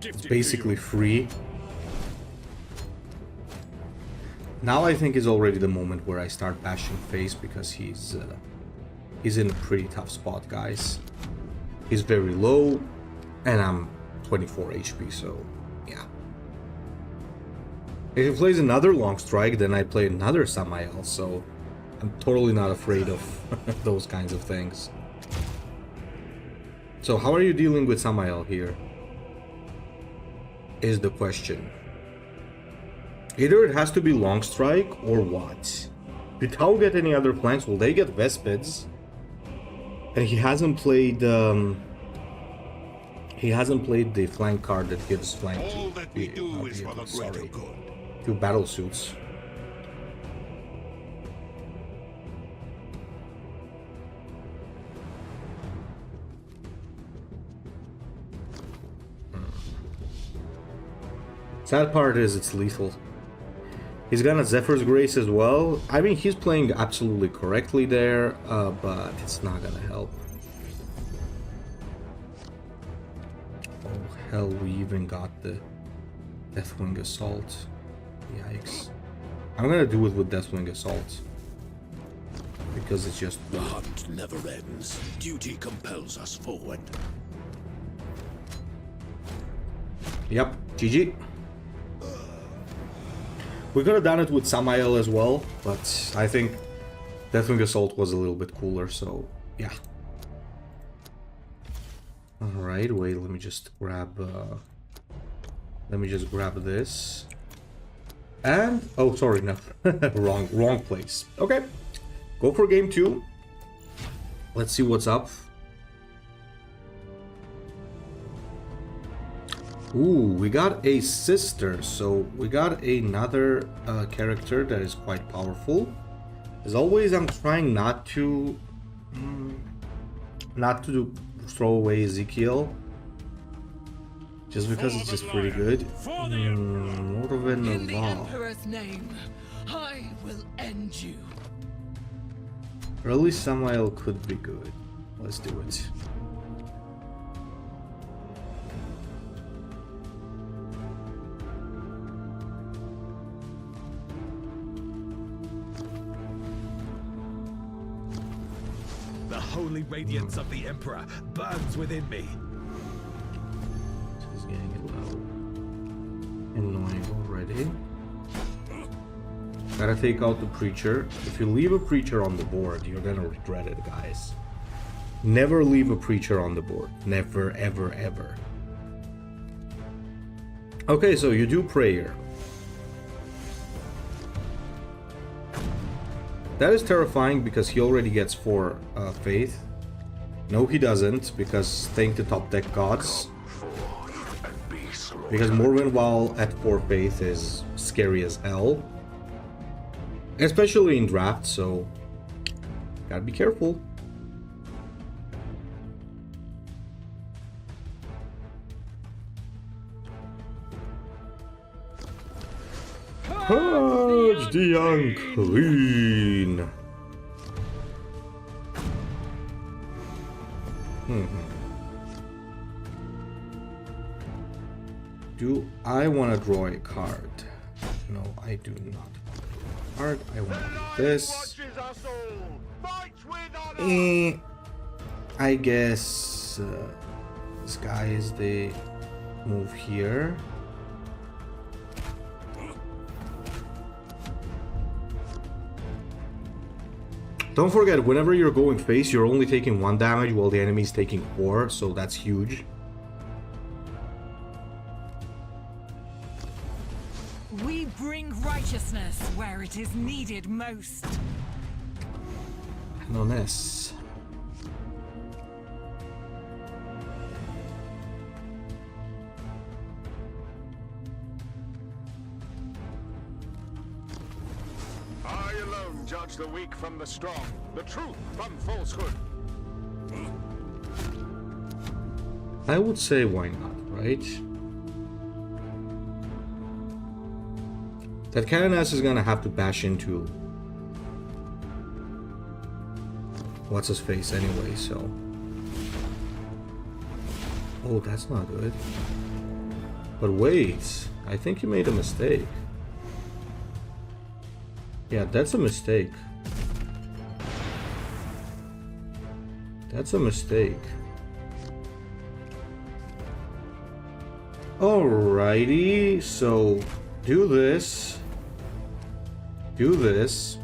It's basically free. Now I think is already the moment where I start bashing face, because he's in a pretty tough spot, guys. He's very low, and I'm 24 HP, so yeah. If he plays another Long Strike, then I play another Samael, so I'm totally not afraid of those kinds of things. So how are you dealing with Samael here? Is the question. Either it has to be Long Strike or what? Did Tau get any other flanks? Will they get Vespids? And he hasn't played the flank card that gives flank All that we do is for the greater good. To battle suits. Sad part is it's lethal. He's got a Zephyr's Grace as well. I mean, he's playing absolutely correctly there, but it's not gonna help. Oh hell, we even got the Deathwing Assault. Yikes. I'm gonna do it with Deathwing Assault. Because it's just... The hunt never ends. Duty compels us forward. Yep, GG. We could have done it with Samael as well, but I think Deathwing Assault was a little bit cooler, so yeah. Alright, wait, let me just grab this. And oh sorry, no. wrong place. Okay. Go for game 2. Let's see what's up. Ooh, we got a sister, so we got another character that is quite powerful. As always, I'm trying not to throw away Ezekiel, just because it's just pretty good. Morven In the Law. Emperor's name, I will end you. Early Samael could be good. Let's do it. The holy radiance of the Emperor burns within me. This is getting low. Annoying already. Gotta take out the Preacher. If you leave a Preacher on the board, you're gonna regret it, guys. Never leave a Preacher on the board. Never, ever, ever. Okay, so you do Prayer. That is terrifying because he already gets 4 faith. No, he doesn't, because thank the top deck gods. Because Morven while at 4 faith is scary as hell. Especially in draft, so gotta be careful. Purge the unclean. Do I want to draw a card? No, I do not. Card. I want to do this. I guess this guy is the move here. Don't forget, whenever you're going face, you're only taking 1 damage while the enemy is taking 4, so that's huge. We bring righteousness where it is needed most. And on this. I alone judge the weak from the strong, the truth from falsehood. I would say why not, right? That cannon ass is gonna have to bash into what's his face anyway, so. Oh, that's not good. But wait, I think you made a mistake. Yeah, that's a mistake. That's a mistake. Alrighty, so do this. Do this.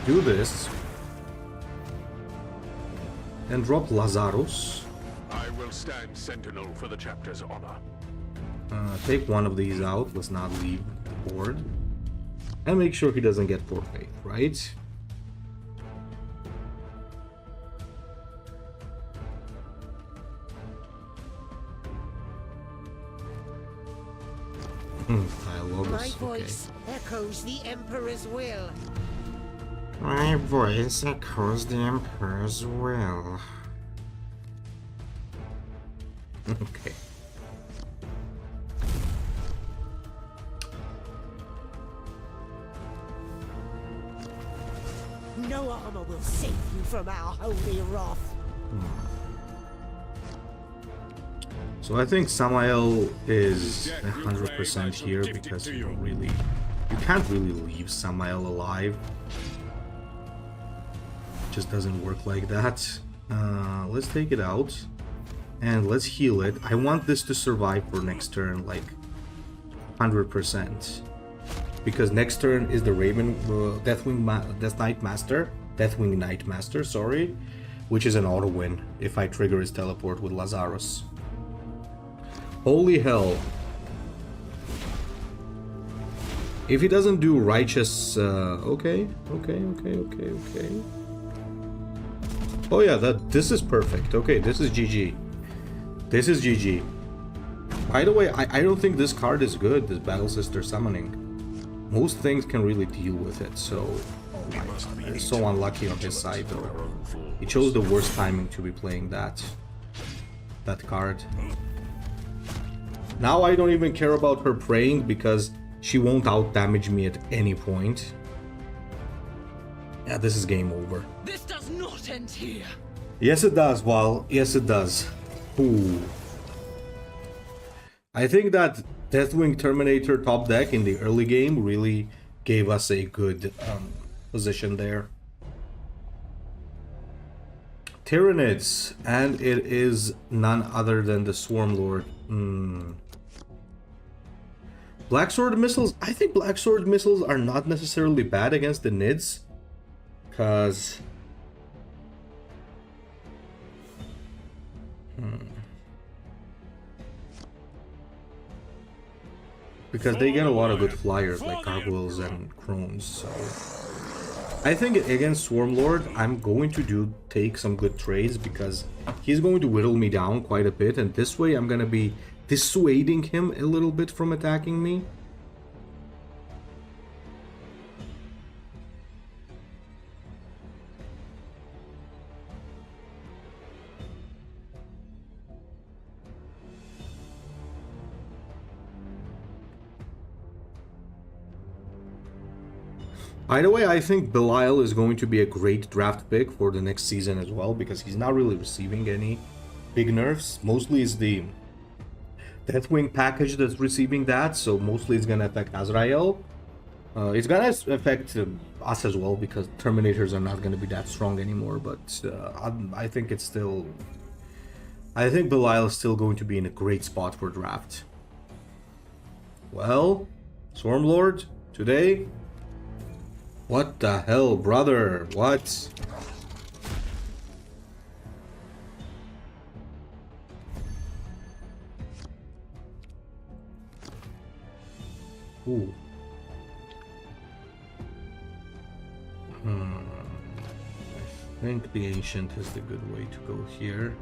Do this. And drop Lazarus. I will stand sentinel for the chapter's honor. Take one of these out. Let's not leave the board. And make sure he doesn't get 4 faith, right? My voice echoes the Emperor's will. My voice echoes the Emperor's will. Okay. No armor will save you from our holy wrath. So I think Samael is 100% here because you can't really leave Samael alive. It just doesn't work like that. Let's take it out and let's heal it. I want this to survive for next turn, like 100%, because next turn is the Raven Deathwing Knight Master, sorry, which is an auto win if I trigger his teleport with Lazarus. Holy hell. If he doesn't do righteous, okay. Oh yeah, this is perfect. Okay, this is GG. This is GG. By the way, I don't think this card is good, this Battle Sister Summoning. Most things can really deal with it, so... Oh my god, it's so unlucky on his side though. He chose the worst timing to be playing that card. Now I don't even care about her praying because she won't out-damage me at any point. Yeah, this is game over. This does not end here. Yes it does, Val. Yes it does. Ooh. I think that Deathwing Terminator top deck in the early game really gave us a good position there. Tyranids, and it is none other than the Swarm Lord. Black Sword missiles, I think Black Sword missiles are not necessarily bad against the Nids. Because... Because they get a lot of good flyers like gargoyles and crones, so... I think against Swarmlord, I'm going to take some good trades because he's going to whittle me down quite a bit, and this way I'm going to be dissuading him a little bit from attacking me. Either way, I think Belial is going to be a great draft pick for the next season as well, because he's not really receiving any big nerfs. Mostly it's the Deathwing package that's receiving that, so mostly it's going to affect Azrael. It's going to affect us as well, because Terminators are not going to be that strong anymore, but I think it's still... I think Belial is still going to be in a great spot for draft. Well, Swarmlord, today... What the hell, brother? What? Ooh. I think the Ancient is the good way to go here.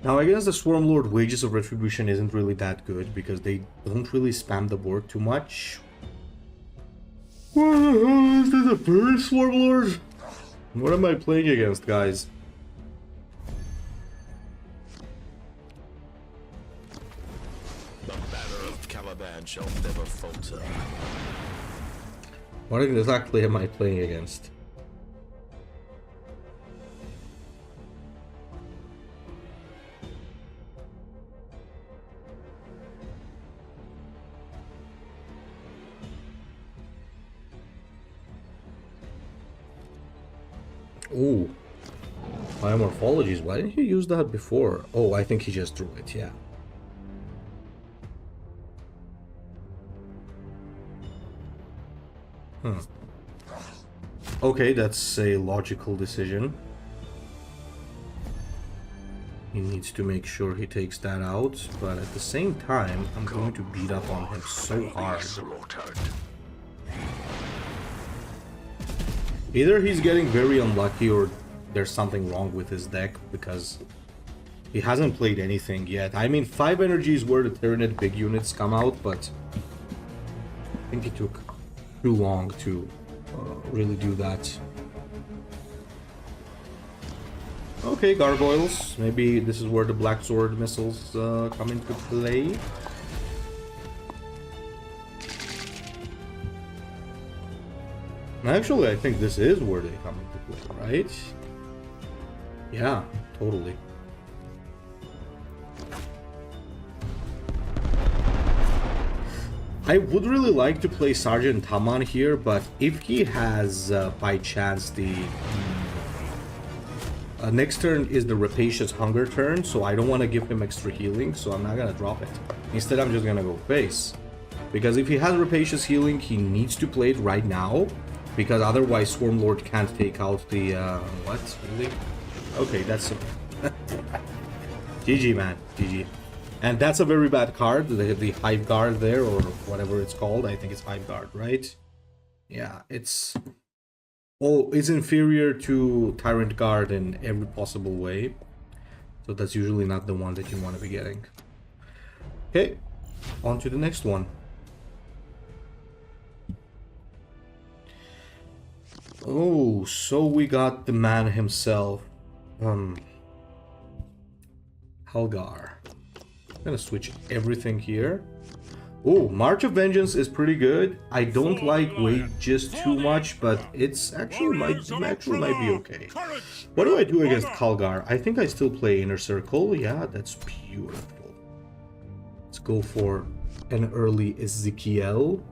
Now, I guess the Swarmlord Wages of Retribution isn't really that good because they don't really spam the board too much. What the hell is this, a bird Swarmlord? What am I playing against, guys? The banner of Caliban shall never falter. What exactly am I playing against? Oh, Biomorphologies. Why didn't you use that before? Oh, I think he just drew it, yeah. Okay, that's a logical decision. He needs to make sure he takes that out, but at the same time, I'm going to beat up on him so hard. Either he's getting very unlucky or there's something wrong with his deck because he hasn't played anything yet. I mean, 5 energy is where the Tyranid big units come out, but I think it took too long to really do that. Okay, gargoyles. Maybe this is where the Black Sword missiles come into play. Actually, I think this is where they come into play, right? Yeah, totally. I would really like to play Sergeant Taman here, but if he has, by chance, the... next turn is the Rapacious Hunger turn, so I don't want to give him extra healing, so I'm not going to drop it. Instead, I'm just going to go face. Because if he has Rapacious Healing, he needs to play it right now. Because otherwise Swarmlord can't take out the, what? Really? Okay, that's... GG, man. GG. And that's a very bad card, the Hive Guard there, or whatever it's called. I think it's Hive Guard, right? Yeah, it's... Oh, it's inferior to Tyrant Guard in every possible way. So that's usually not the one that you want to be getting. Okay, on to the next one. Oh, so we got the man himself. Helgar. I'm gonna switch everything here. Oh, March of Vengeance is pretty good. I don't like Wages too much, but it's actually might be okay. What do I do against Kalgar? I think I still play Inner Circle. Yeah, that's beautiful. Let's go for an early Ezekiel.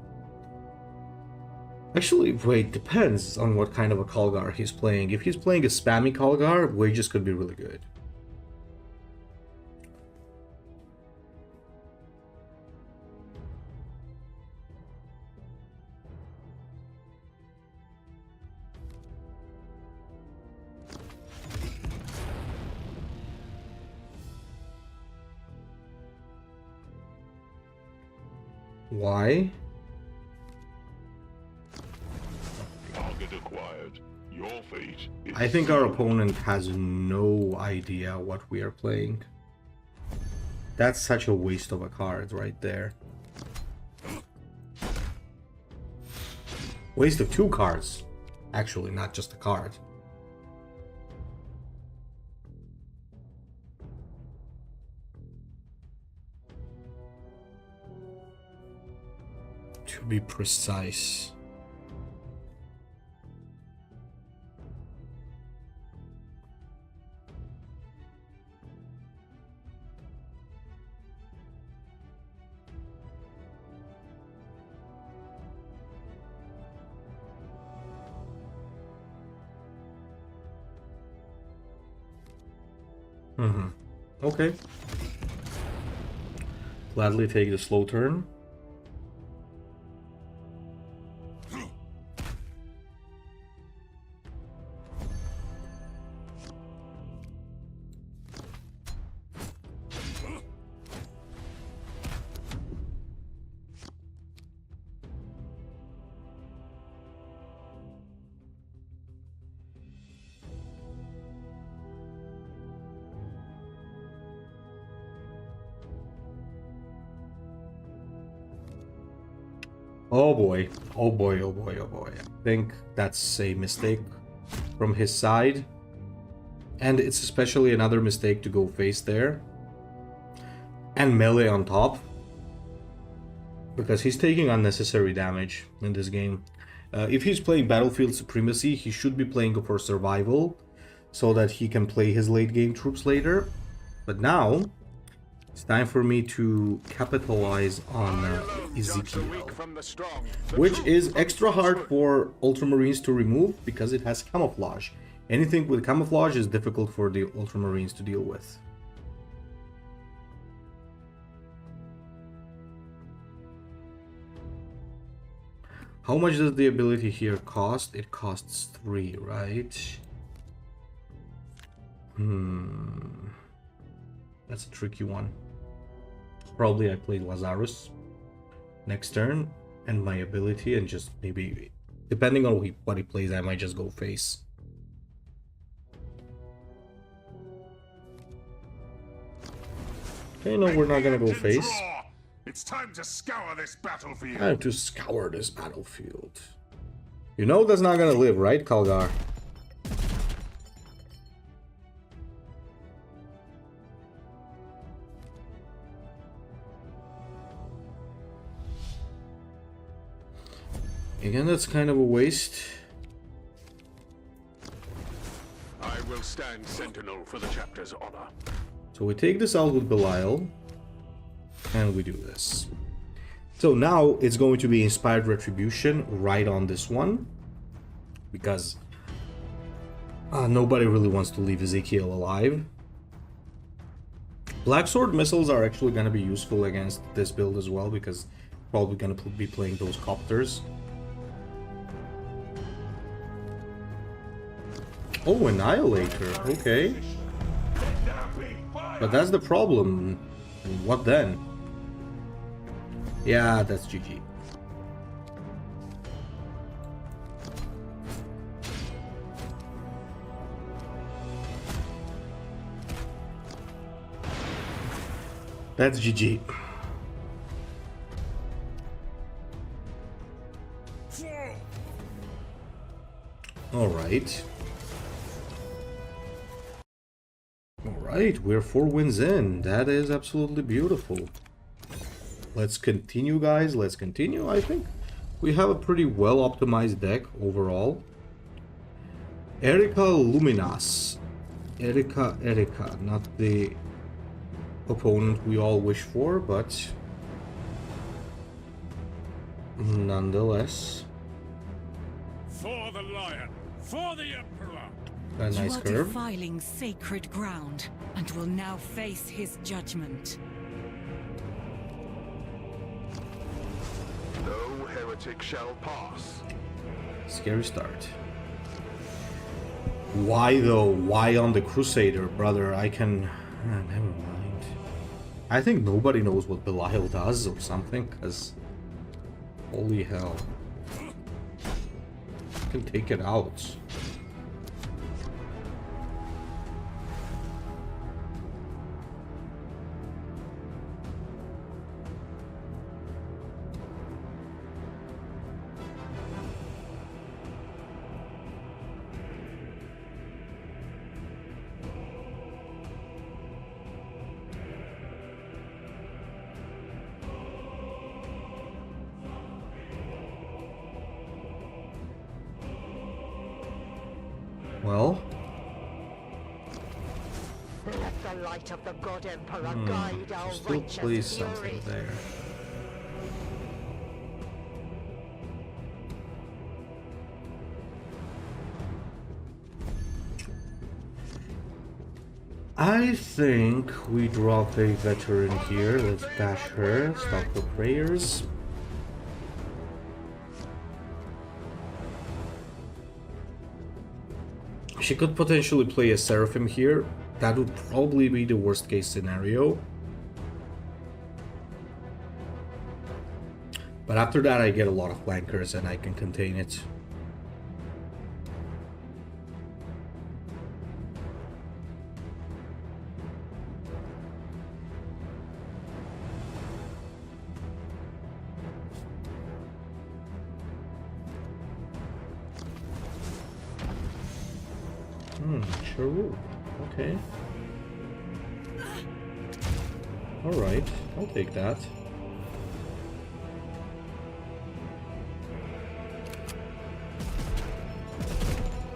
Actually, wait, depends on what kind of a Kalgar he's playing. If he's playing a spammy Kalgar, Wages could be really good. Why? Target acquired. Your fate is I think our opponent has no idea what we are playing. That's such a waste of a card right there. Waste of 2 cards. Actually, not just a card. To be precise. Okay. Gladly take the slow turn. Oh boy. Oh boy, oh boy, oh boy. I think that's a mistake from his side. And it's especially another mistake to go face there. And melee on top. Because he's taking unnecessary damage in this game. If he's playing Battlefield Supremacy, he should be playing for survival. So that he can play his late game troops later. But now, it's time for me to capitalize on Ezekiel. Which is extra hard for Ultramarines to remove because it has camouflage. Anything with camouflage is difficult for the Ultramarines to deal with. How much does the ability here cost? It costs 3, right? That's a tricky one. Probably I play Lazarus next turn, and my ability, and just maybe, depending on what he plays, I might just go face. Okay, no, we're not gonna go face. It's time to scour this battlefield. Time to scour this battlefield. You know that's not gonna live, right, Kalgar? Again, that's kind of a waste. I will stand sentinel for the chapter's honor. So we take this out with Belial, and we do this. So now it's going to be Inspired Retribution right on this one, because nobody really wants to leave Ezekiel alive. Black Sword missiles are actually going to be useful against this build as well, because probably going to be playing those copters. Oh, Annihilator, okay. But that's the problem. What then? Yeah, that's GG. That's GG. All right. Alright, we're 4 wins in. That is absolutely beautiful. let's continue, guys. Let's continue. I think we have a pretty well optimized deck overall. Erika Luminas. Erika, not the opponent we all wish for, but nonetheless. For the lion, for the emperor. A nice you are curve. defiling sacred ground and will now face his judgment. No heretic shall pass. Scary start. Why though? Why on the Crusader, brother? I can... never mind. I think nobody knows what Belial does or something, because... holy hell. I can take it out. Well, Let the light of the God Emperor guide our still righteous plays something fury. there. I think we drop a veteran here. Let's dash her. Stop the prayers. She could potentially play a Seraphim here. That would probably be the worst case scenario. But after that I get a lot of flankers and I can contain it. Sure. Okay. Alright, I'll take that.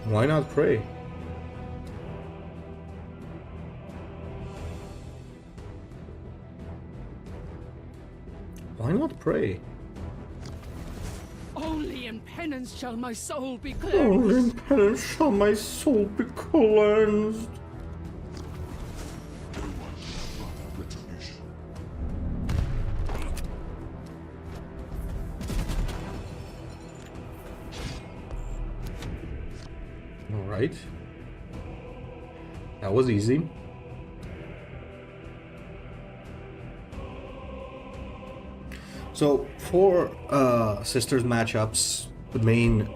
Why not pray? Why not pray? Only in penance shall my soul be cleansed. Only in penance shall my soul be cleansed. Alright. That was easy. So for sisters matchups, the main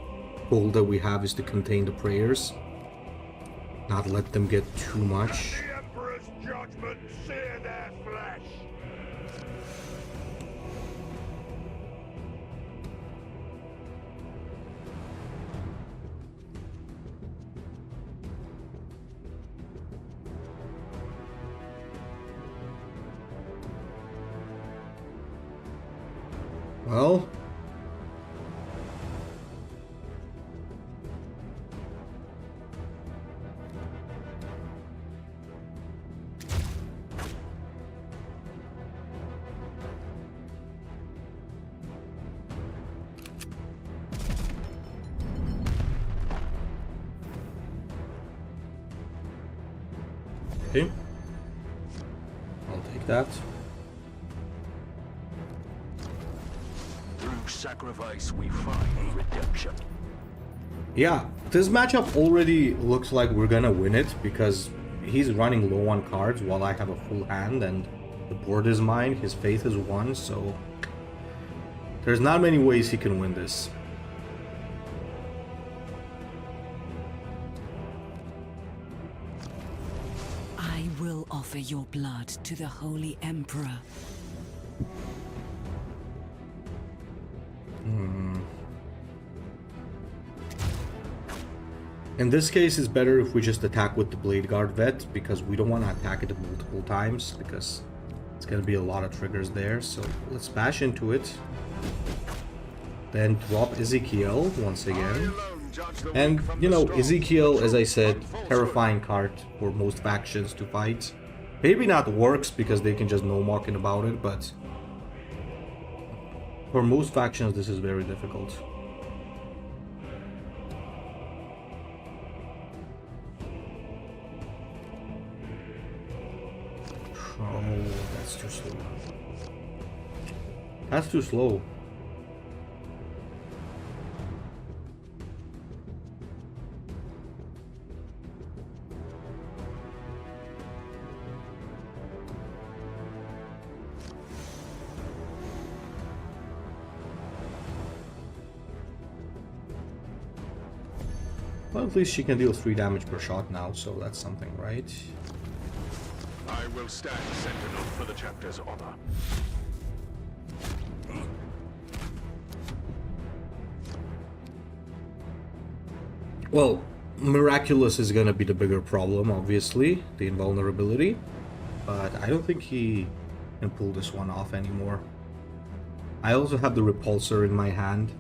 goal that we have is to contain the prayers, not let them get too much. The emperor's judgment sear their flesh. Well, okay, I'll take that. Through sacrifice we find redemption. Yeah, this matchup already looks like we're gonna win it because he's running low on cards while I have a full hand and the board is mine, his faith is 1, so there's not many ways he can win this. I will offer your blood to the Holy Emperor. In this case, it's better if we just attack with the Blade Guard vet because we don't want to attack it multiple times because it's gonna be a lot of triggers there, so let's bash into it. Then drop Ezekiel once again. And, you know, Ezekiel, as I said, terrifying card for most factions to fight. Maybe not works because they can just no-mocking about it, but for most factions this is very difficult. Oh, that's too slow. That's too slow. Well, at least she can deal 3 damage per shot now, so that's something, right? I will stand sentinel for the chapter's honor. Well, Miraculous is gonna be the bigger problem, obviously, the invulnerability. But I don't think he can pull this one off anymore. I also have the Repulsor in my hand,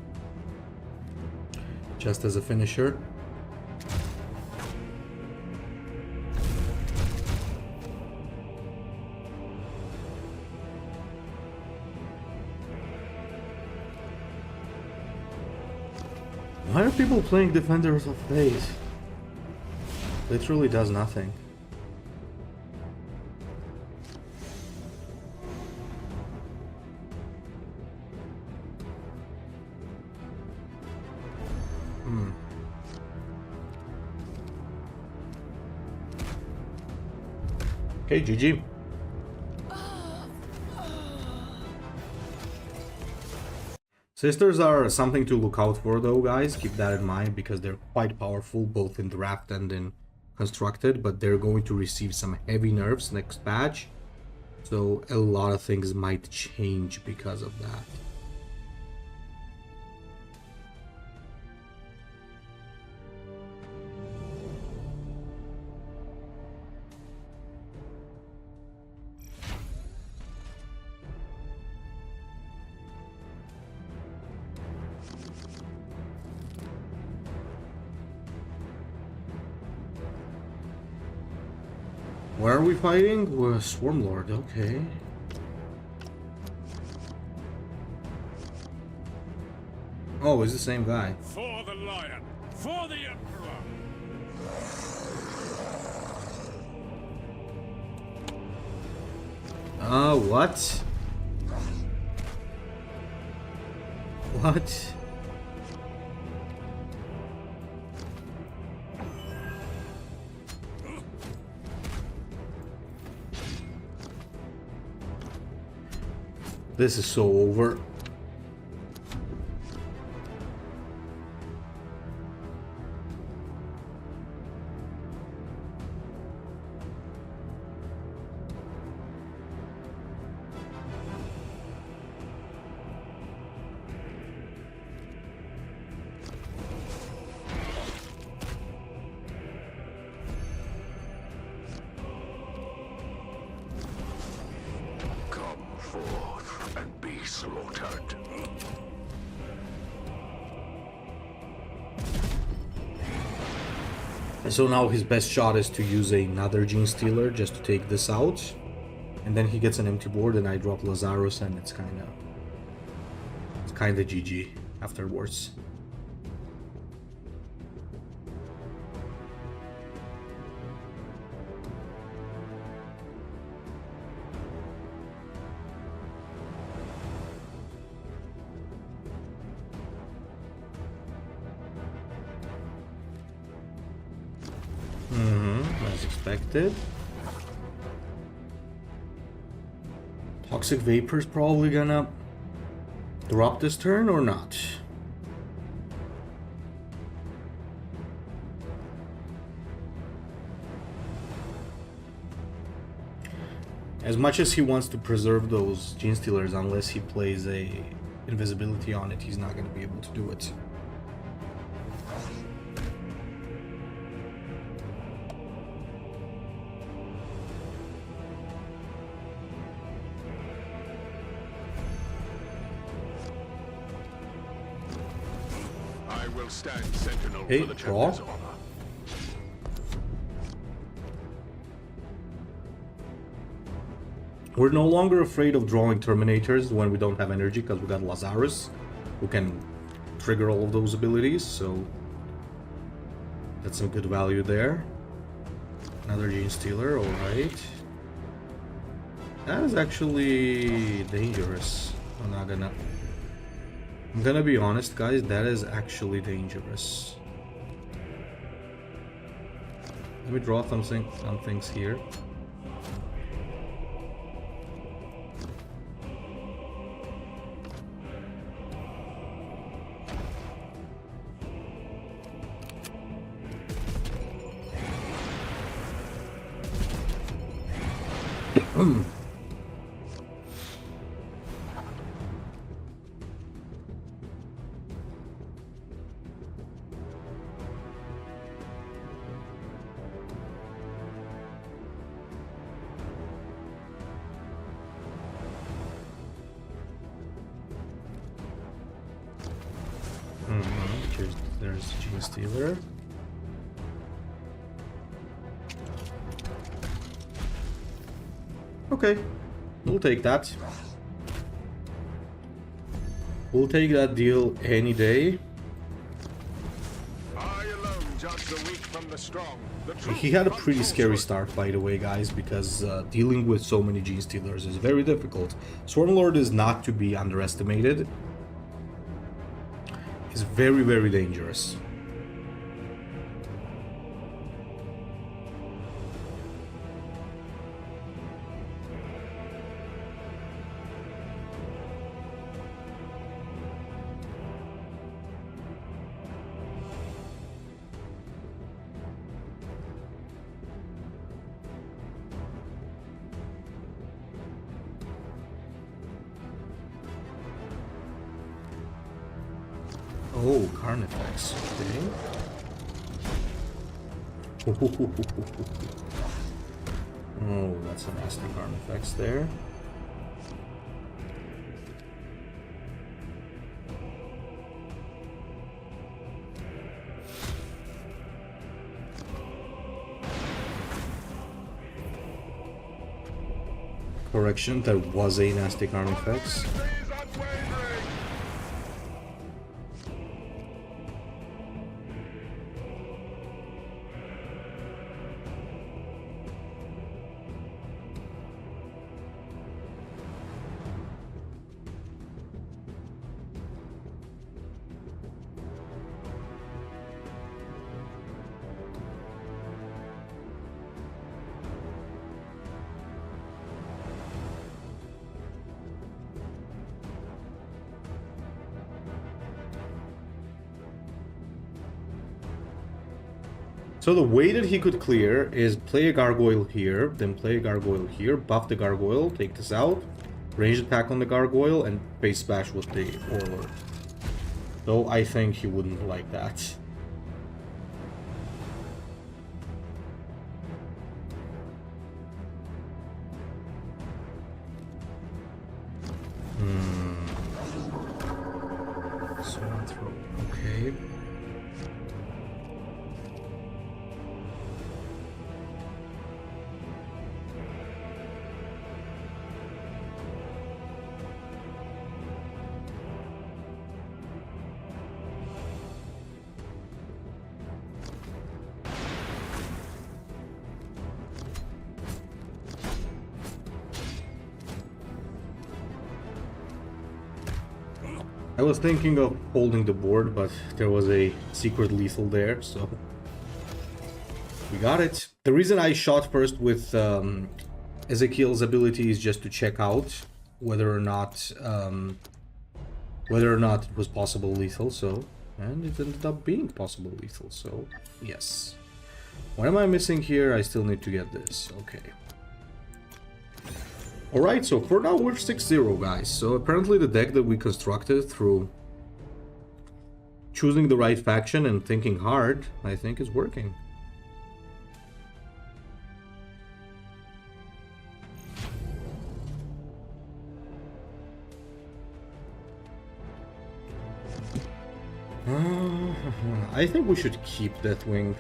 just as a finisher. Why are people playing Defenders of Faith? Literally does nothing. Okay, GG. Sisters are something to look out for though, guys. Keep that in mind because they're quite powerful both in draft and in constructed, but they're going to receive some heavy nerfs next patch. So a lot of things might change because of that. Where are we fighting? We're Swarmlord, okay. Oh, it's the same guy. For the lion, for the emperor. What? What? This is so over. Come forth and be slaughtered. So now his best shot is to use another Gene Stealer just to take this out. And then he gets an empty board and I drop Lazarus and it's kinda GG afterwards. As expected. Toxic Vapor's probably gonna drop this turn or not. As much as he wants to preserve those Gene Stealers, unless he plays a invisibility on it, he's not gonna be able to do it. will stand sentinel Hey, for the draw. chapter's honor. We're no longer afraid of drawing Terminators when we don't have energy, because we got Lazarus, who can trigger all of those abilities, so that's some good value there. Another Gene Stealer, alright. That is actually dangerous. I'm gonna be honest, guys, that is actually dangerous. Let me draw some things here. There's Gene Stealer. Okay, we'll take that. We'll take that deal any day. I alone judge the weak from the strong. The truth He had a from pretty scary falsehood. start, by the way, guys, because dealing with so many Gene Stealers is very difficult. Stormlord is not to be underestimated. He's very, very dangerous. Oh, Carnifex, okay. Oh, that's a nasty Carnifex there. Correction, there was a nasty Carnifex. Please unwavering. So the way that he could clear is play a gargoyle here, then play a gargoyle here, buff the gargoyle, take this out, range attack on the gargoyle, and face smash with the warlord. Though I think he wouldn't like that. Swan throw, okay. I was thinking of holding the board, but there was a secret lethal there, so we got it. The reason I shot first with Ezekiel's ability is just to check out whether or not it was possible lethal. So, and it ended up being possible lethal. So, yes. What am I missing here? I still need to get this. Okay. Alright, so for now we're 6-0, guys. So apparently the deck that we constructed through choosing the right faction and thinking hard, I think is working. I think we should keep Deathwing.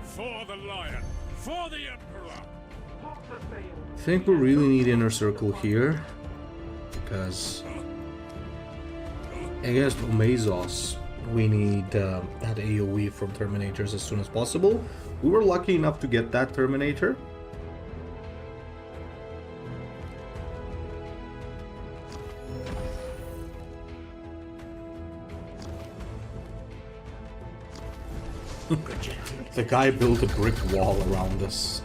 For the lion, for the emperor. I think we really need Inner Circle here, because against Omazos, we need that AoE from Terminators as soon as possible. We were lucky enough to get that Terminator. The guy built a brick wall around us.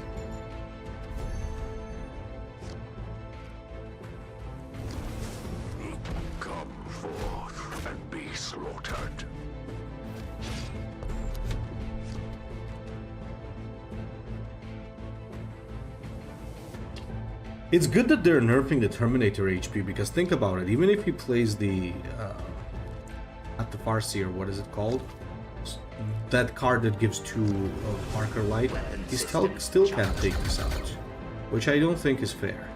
Come forth and be slaughtered. It's good that they're nerfing the Terminator HP, because think about it, even if he plays the at the Farseer, what is it called? That card that gives 2 Marker Light, he still can't take this out, which I don't think is fair.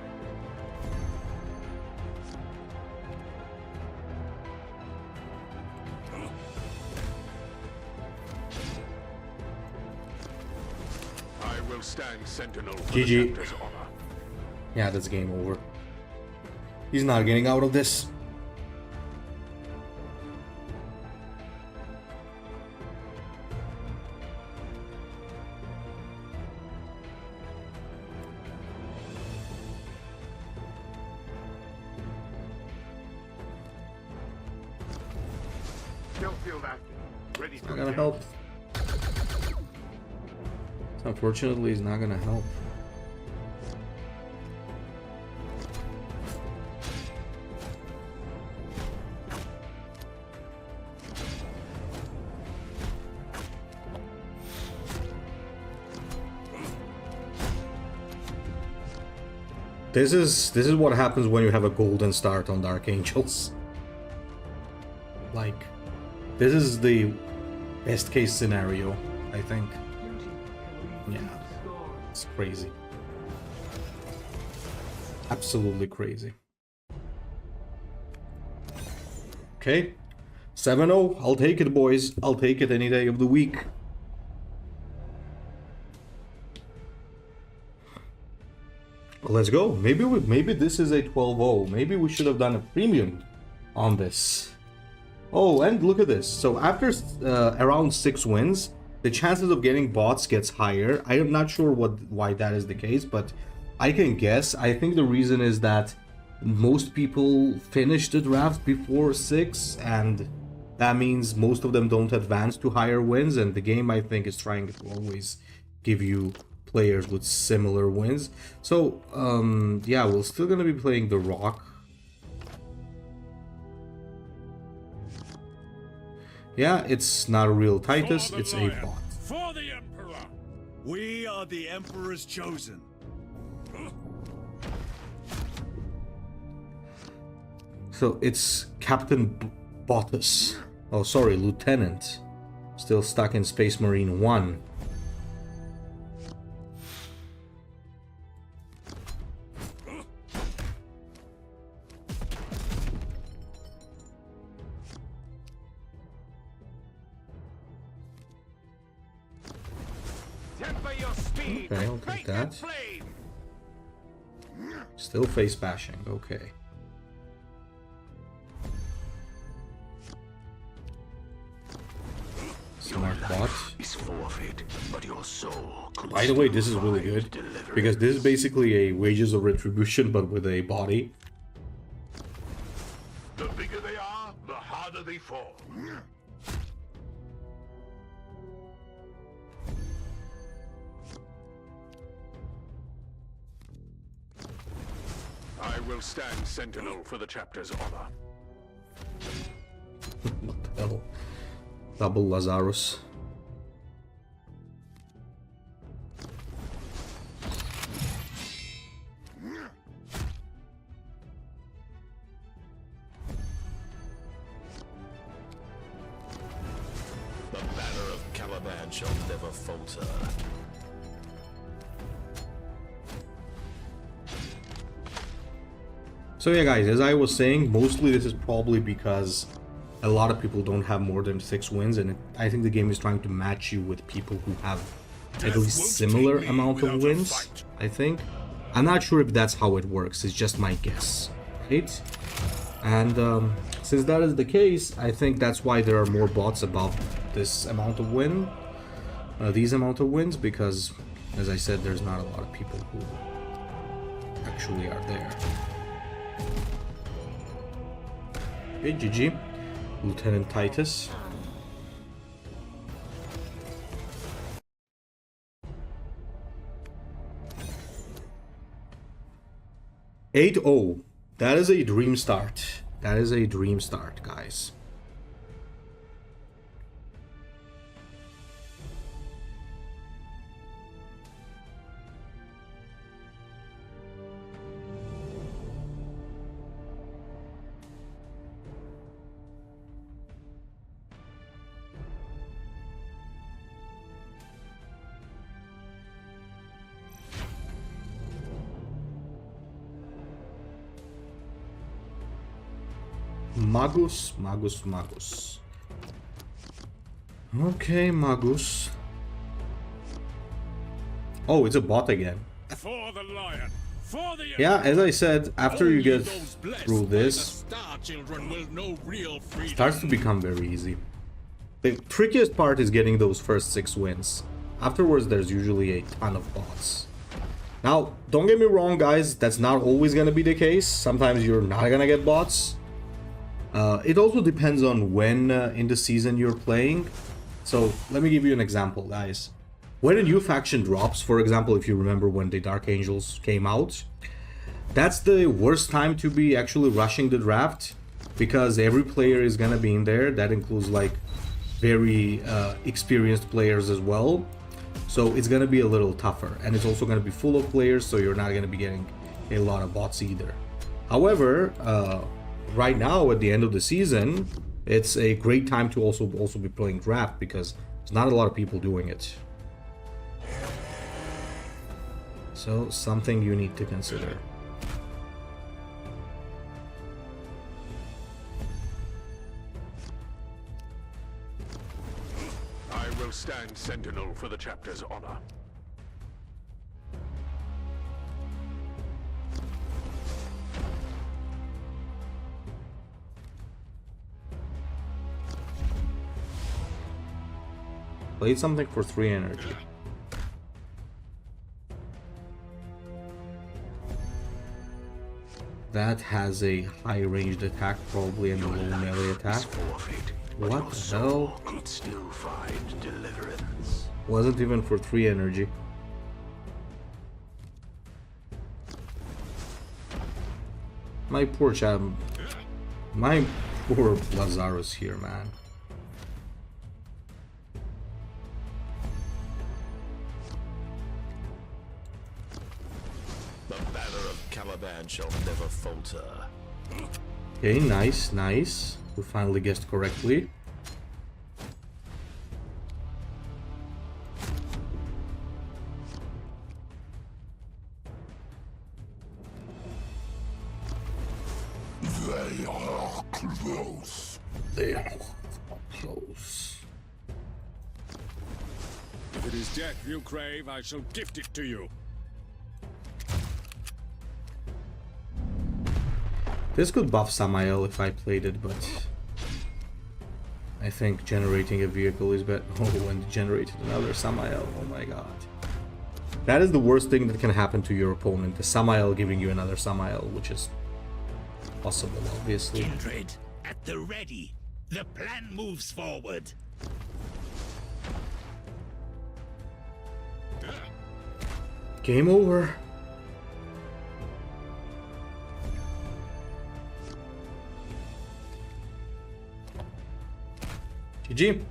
I will stand sentinel for GG. the chapter's honor. Yeah, that's game over. He's not getting out of this. Field active. Ready Not to gonna help. Unfortunately, he's not gonna help. This is what happens when you have a golden start on Dark Angels. Like, this is the best case scenario, I think. Yeah, it's crazy. Absolutely crazy. Okay, 7-0. I'll take it, boys. I'll take it any day of the week. Let's go. Maybe this is a 12-0. Maybe we should have done a premium on this. Oh, and look at this. So after around 6 wins, the chances of getting bots gets higher. I am not sure why that is the case, but I can guess. I think the reason is that most people finish the draft before 6, and that means most of them don't advance to higher wins, and the game, I think, is trying to always give you players with similar wins. So yeah, we're still gonna be playing the Rock. Yeah, it's not a real Titus, it's a bot. For the emperor. We are the Emperor's chosen. So it's Captain Bottas. Oh, sorry, Lieutenant. Still stuck in Space Marine 1. Temper your speed. Okay, I'll take that. Flame. Still face bashing, okay. Smart bot. Is forfeit, but your soul could By the way, this is really good, because this is basically a Wages of Retribution, but with a body. The bigger they are, the harder they fall. I will stand sentinel for the chapter's honor. What the hell? Double Lazarus. The banner of Caliban shall never falter. So yeah guys, as I was saying, mostly this is probably because a lot of people don't have more than 6 wins, and I think the game is trying to match you with people who have at least similar amount of wins, I think. I'm not sure if that's how it works, it's just my guess, right? And since that is the case, I think that's why there are more bots above this amount of win, these amount of wins, because as I said, there's not a lot of people who actually are there. Okay, GG, Lieutenant Titus. "8-0. That is a dream start. That is a dream start, guys. Magus. Okay, Magus. Oh, it's a bot again. For the lion. For the Yeah, as I said, after you get through this, Star children will know real it freedom. starts to become very easy. The trickiest part is getting those first 6 wins. Afterwards, there's usually a ton of bots. Now, don't get me wrong, guys, that's not always gonna be the case. Sometimes you're not gonna get bots. It also depends on when in the season you're playing. So let me give you an example, guys. When a new faction drops, for example, if you remember when the Dark Angels came out, that's the worst time to be actually rushing the draft, because every player is gonna be in there. That includes like very experienced players as well. So it's gonna be a little tougher, and it's also gonna be full of players, so you're not gonna be getting a lot of bots either. However, right now at the end of the season, it's a great time to also be playing draft, because there's not a lot of people doing it. So something you need to consider. I will stand sentinel for the chapter's honor. Played something for 3 energy. That has a high ranged attack, probably, and a low melee attack. What the hell? Could still find deliverance. Wasn't even for 3 energy. My poor chap. My poor Lazarus here, man. The banner of Caliban shall never falter. Okay, nice, nice. We finally guessed correctly. They are close. They are close. If it is death you crave, I shall gift it to you. This could buff Samael if I played it, but I think generating a vehicle is better. Oh, and generated another Samael. Oh my god. That is the worst thing that can happen to your opponent. The Samael giving you another Samael, which is possible, obviously. Kindred, at the ready. The plan moves forward. Game over. GG.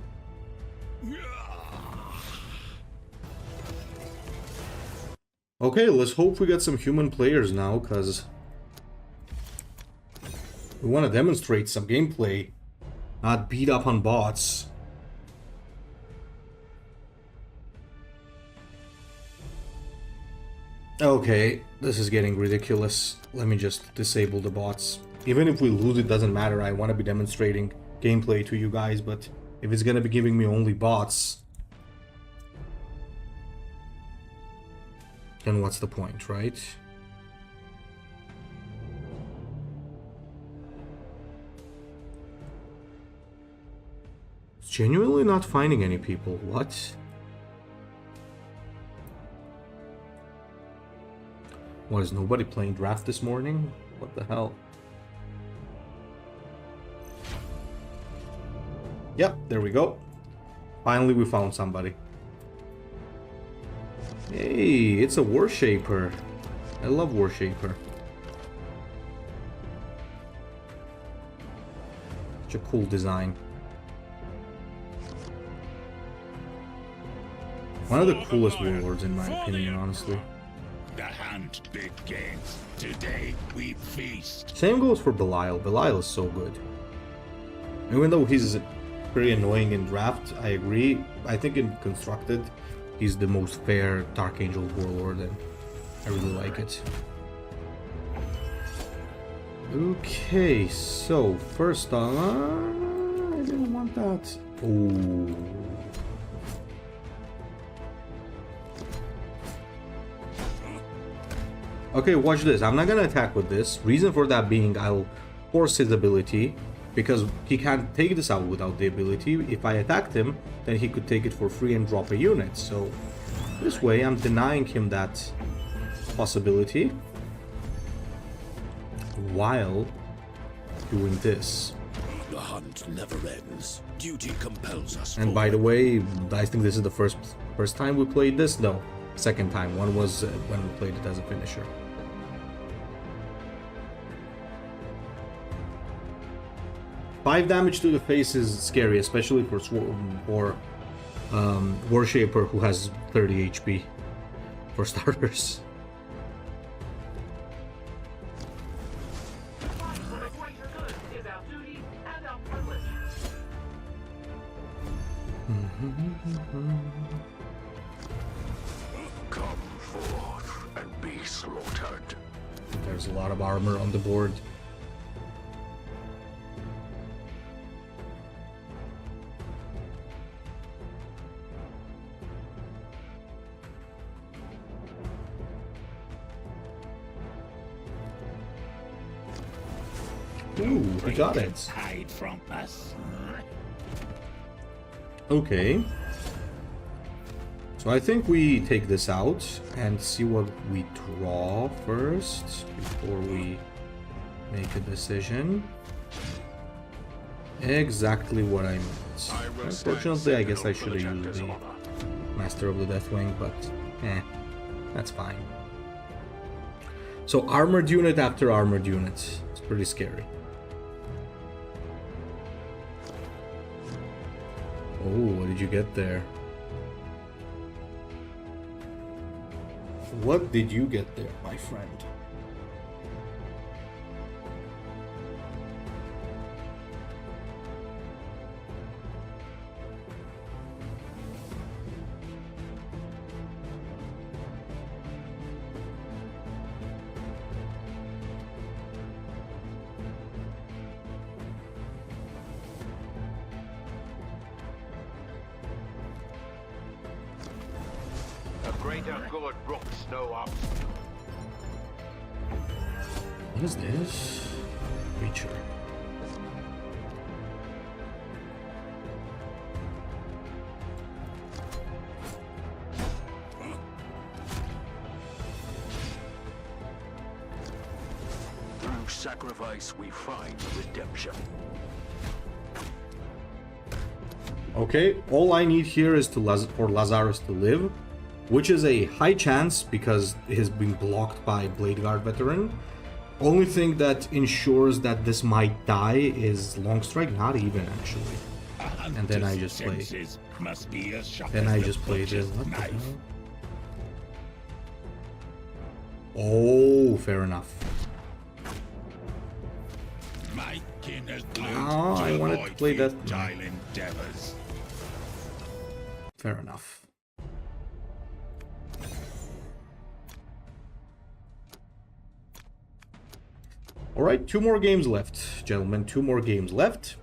Okay, let's hope we get some human players now, because we want to demonstrate some gameplay, not beat up on bots. Okay, this is getting ridiculous. Let me just disable the bots. Even if we lose, it doesn't matter. I want to be demonstrating gameplay to you guys, but if it's gonna be giving me only bots, then what's the point, right? Genuinely not finding any people. What? What, is nobody playing draft this morning? What the hell? Yep, there we go. Finally we found somebody. Hey, it's a Warshaper. I love Warshaper. Such a cool design. One of the coolest warlords in my opinion, honestly. The hunt begins. Today we feast. Same goes for Belial. Belial is so good. Even though he's pretty annoying in draft, I agree. I think in constructed, he's the most fair Dark Angel warlord, and I really like it. Okay, so first on, I didn't want that. Oh. Okay, watch this. I'm not gonna attack with this. Reason for that being, I'll force his ability, because he can't take this out without the ability. If I attacked him, then he could take it for free and drop a unit. So this way, I'm denying him that possibility while doing this. The hunt never ends. Duty compels us. And by the way, I think this is the first time we played this. No, second time. One was when we played it as a finisher. Five damage to the face is scary, especially for Warshaper, who has 30 HP for starters. Come forth and be slaughtered. There's a lot of armor on the board. Ooh, we got it. Hide from us. Okay. So I think we take this out and see what we draw first before we make a decision. Exactly what I meant. Unfortunately, I guess I should have used the Master of the Deathwing, but that's fine. So armored unit after armored unit. It's pretty scary. Oh, what did you get there? What did you get there, my friend? Greater good brooks no obstacle. What is this? Creature. Through sacrifice we find redemption. Okay, all I need here is for Lazarus to live, which is a high chance because it has been blocked by Blade Guard veteran. Only thing that ensures that this might die is Long Strike, not even actually. And then I just play. Then I just play this. What the hell? Oh, fair enough. Oh, I wanted to play that. Fair enough. All right, 2 more games left, gentlemen. 2 more games left.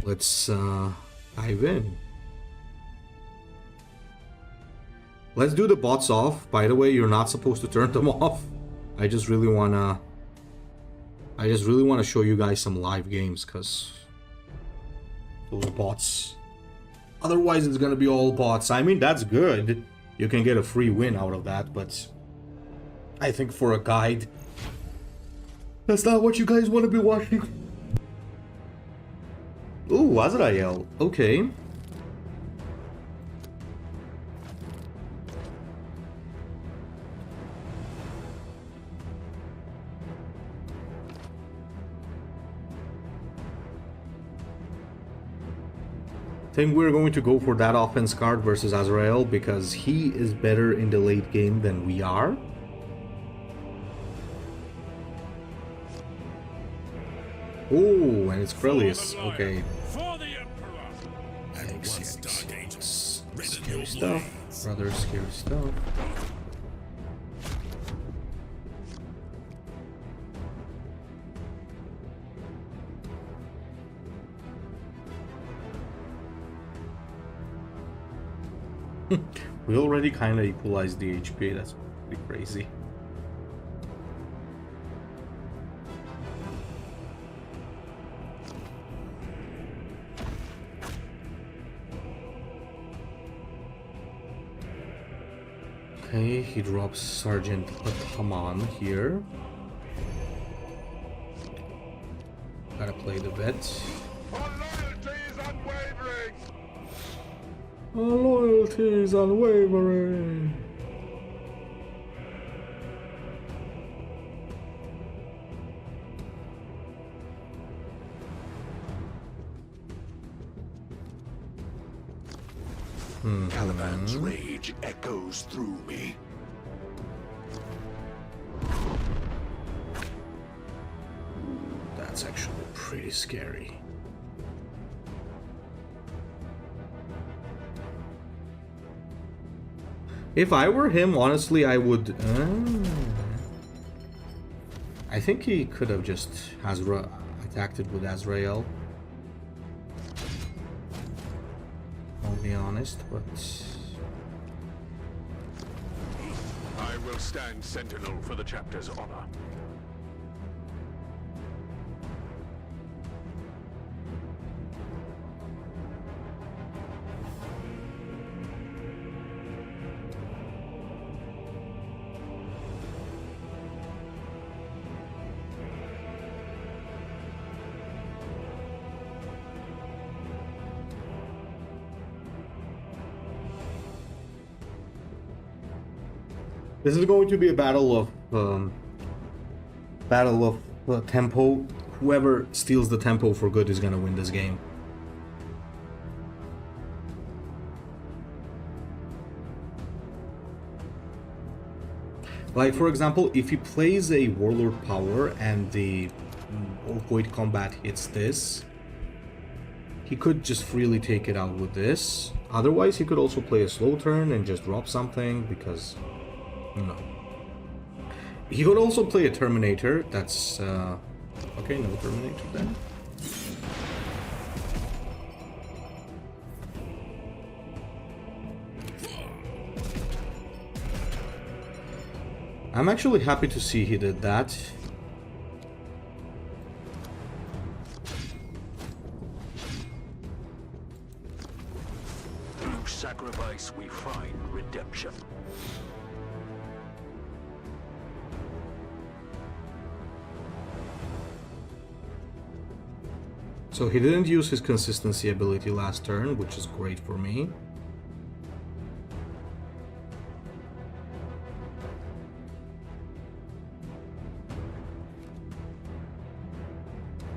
Let's dive in. Let's do the bots off. By the way, you're not supposed to turn them off. I just really wanna show you guys some live games, because those are bots. Otherwise, it's gonna be all bots. I mean, that's good. You can get a free win out of that, but I think for a guide, that's not what you guys want to be watching. Ooh, Azrael. Okay. I think we're going to go for that offense card versus Azrael because he is better in the late game than we are. Oh, and it's Krelius. Okay. For the Emperor. Yikes. Scary stuff. Rather scary stuff. We already kind of equalized the HP. That's pretty crazy. Okay, he drops Sergeant Haman here. Gotta play the vet. Our loyalty is unwavering. Our loyalty is unwavering. Caliban's rage echoes through me. That's actually pretty scary. If I were him, honestly, I would... I think he could have just attacked it with Azrael. I'll be honest, but... I will stand sentinel for the chapter's honor. This is going to be a battle of tempo. Whoever steals the tempo for good is gonna win this game. Like, for example, if he plays a Warlord power and the Void Combat hits this, he could just freely take it out with this. Otherwise, he could also play a slow turn and just drop something because... No. He could also play a Terminator. That's okay, no Terminator then. I'm actually happy to see he did that. Through sacrifice we find redemption. So he didn't use his consistency ability last turn, which is great for me.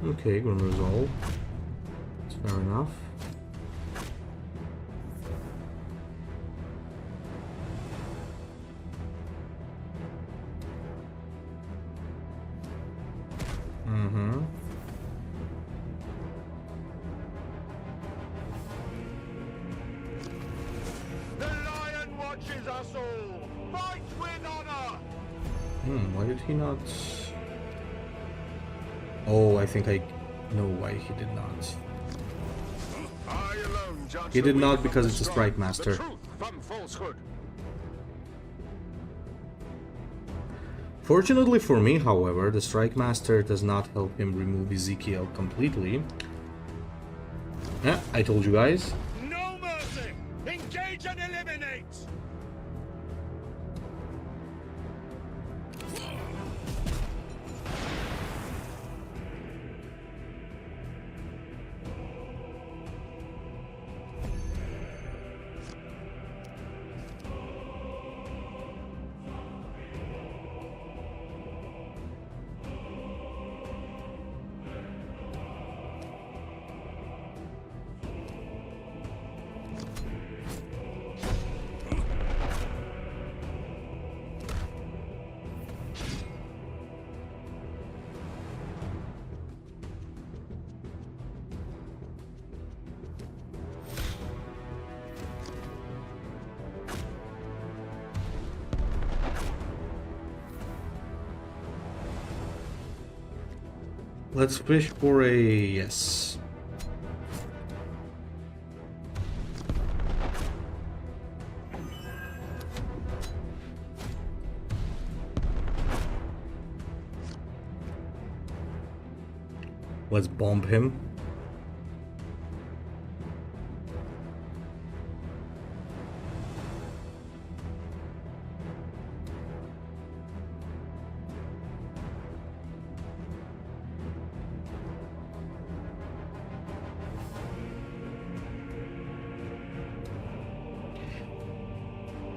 Okay, Grim Resolve. That's fair enough. The lion watches us all. Fight with honor. Why did he not Oh, I think I know why he did not. I alone judge He the did weak not from because the it's a strong, strike master. The truth from falsehood. Fortunately for me, however, the strike master does not help him remove Ezekiel completely. Yeah, I told you guys. No mercy! Engage and eliminate! Let's fish for a yes. Let's bomb him.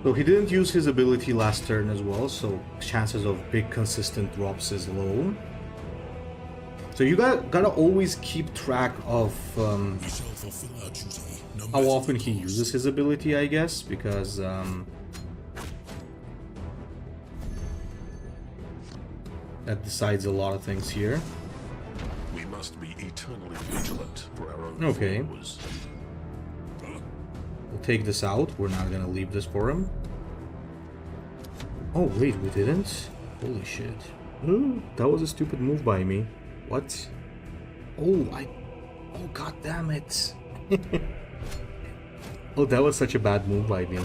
So he didn't use his ability last turn as well, so chances of big consistent drops is low. So you gotta always keep track of how often he uses his ability, I guess, because that decides a lot of things here. We must be eternally vigilant for our own Okay. foes. We'll take this out. We're not gonna leave this for him. Oh wait, we didn't? Holy shit. Ooh, that was a stupid move by me. What? Oh, oh, god damn it. Oh, that was such a bad move by me.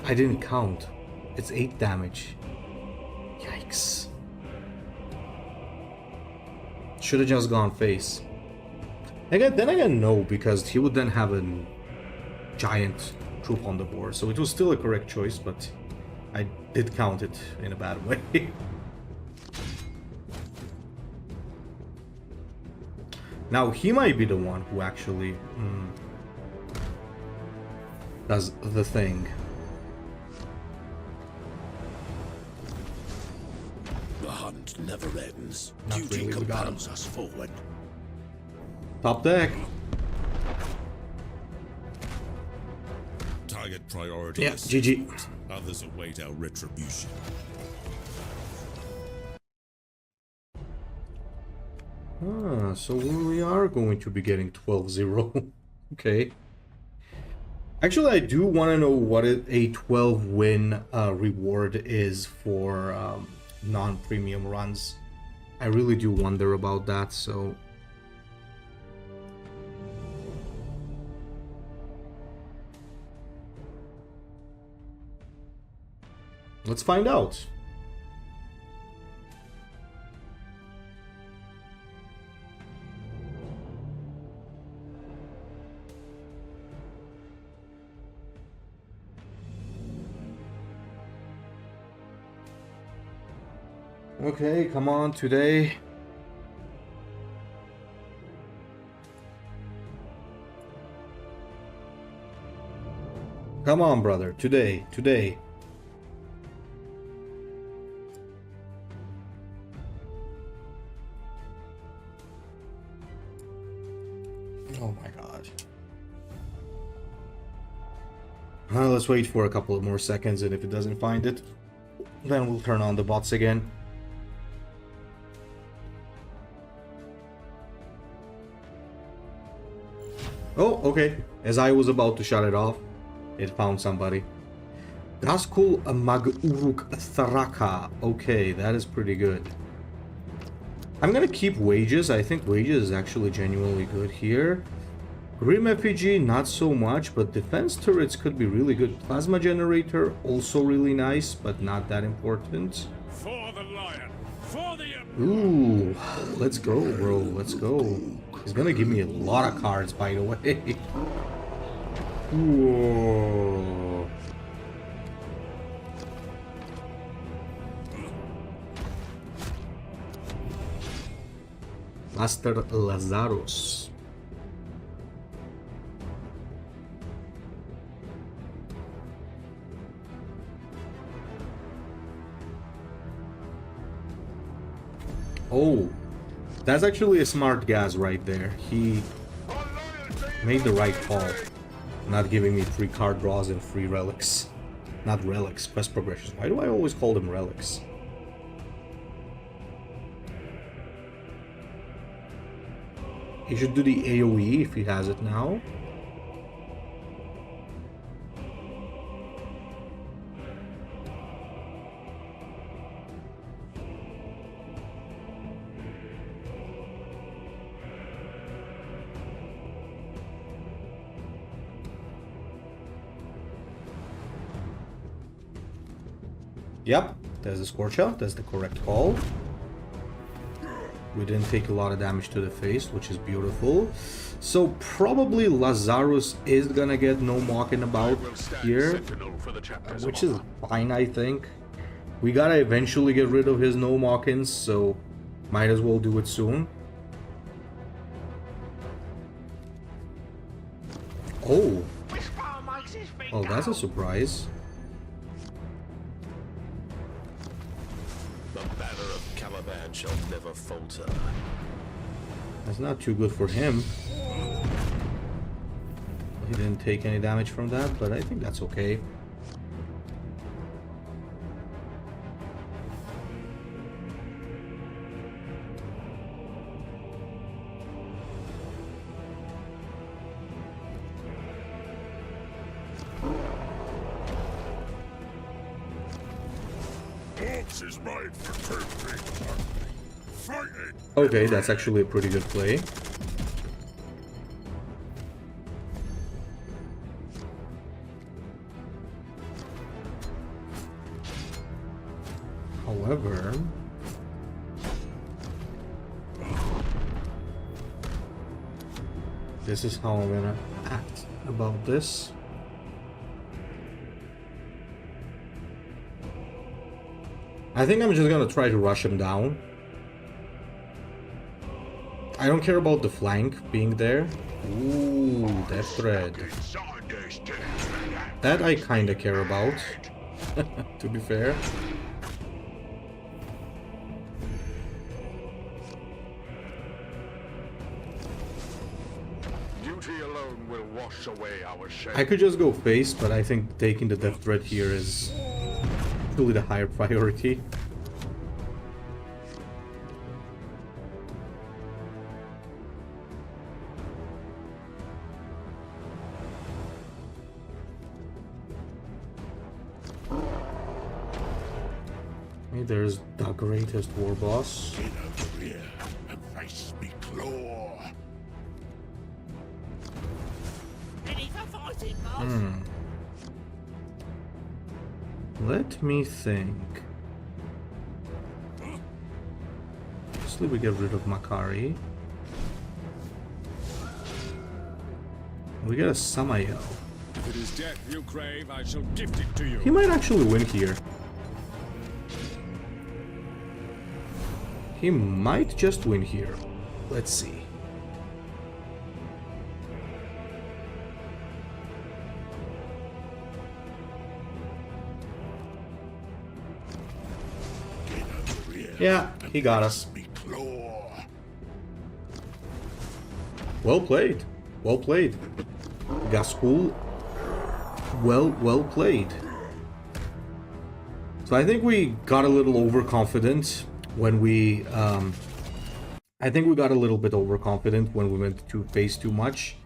I didn't count. It's 8 damage. Yikes. Should have just gone face. Then again, no, because he would then have a giant troop on the board. So it was still a correct choice, but I did count it in a bad way. Now he might be the one who actually does the thing. The hunt never ends. Not Duty really, we got him. compels us forward. Top deck. Target priority Yeah, is GG. others await our retribution. Ah, so we are going to be getting 12-0. Okay. Actually, I do want to know what a 12-win reward is for non-premium runs. I really do wonder about that, so... let's find out. Okay, come on, today. Come on, brother, today. Oh my god. Let's wait for a couple of more seconds, and if it doesn't find it, then we'll turn on the bots again. Oh, okay. As I was about to shut it off, it found somebody. Gaskul Maguruk Tharaka. Okay, that is pretty good. I'm gonna keep Wages. I think Wages is actually genuinely good here. Grim FPG, not so much, but defense turrets could be really good. Plasma Generator, also really nice, but not that important. For the lion! For the Ooh, let's go, bro. Let's go. He's gonna give me a lot of cards, by the way. Whoa. Master Lazarus. Oh, that's actually a smart gas right there. He made the right call. Not giving me free card draws and free relics. Not relics, quest progressions. Why do I always call them relics? He should do the AoE if he has it now. Yep, there's the Scorcher. That's the correct call. We didn't take a lot of damage to the face, which is beautiful. So probably Lazarus is gonna get no mocking about here, which is fine, I think. We gotta eventually get rid of his no mockings, so might as well do it soon. Oh, oh, that's a surprise. The banner of Caliban shall never falter. That's not too good for him. He didn't take any damage from that, but I think that's okay. is made for turf fighting. Okay, that's actually a pretty good play. However, this is how I'm gonna act about this. I think I'm just gonna try to rush him down. I don't care about the flank being there. Ooh, Death Thread. That I kinda care about, to be fair. Duty alone will wash away our shame. I could just go face, but I think taking the Death Thread here is truly the higher priority. Okay, there's the greatest war boss. Get over here and face me claw. Ready for fighting, boss? Let me think. Firstly, we get rid of Makari. We get a Samael. If it is death you crave, I shall gift it to you. He might actually win here. He might just win here. Let's see. Yeah, he got us. Well played. Well played. Gaskul. Well played. So I think we got a little overconfident when we I think we got a little bit overconfident when we went to face too much.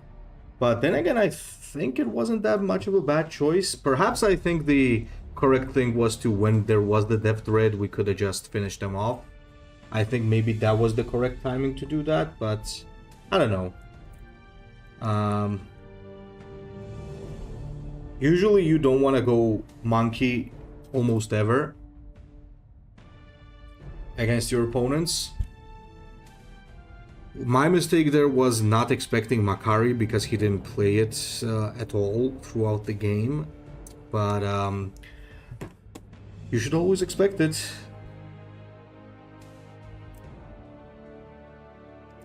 But then again, I think it wasn't that much of a bad choice. Perhaps I think the correct thing was to, when there was the Death Thread, we could have just finished them off. I think maybe that was the correct timing to do that, but I don't know. Usually you don't want to go monkey almost ever against your opponents. My mistake there was not expecting Makari because he didn't play it at all throughout the game. But you should always expect it.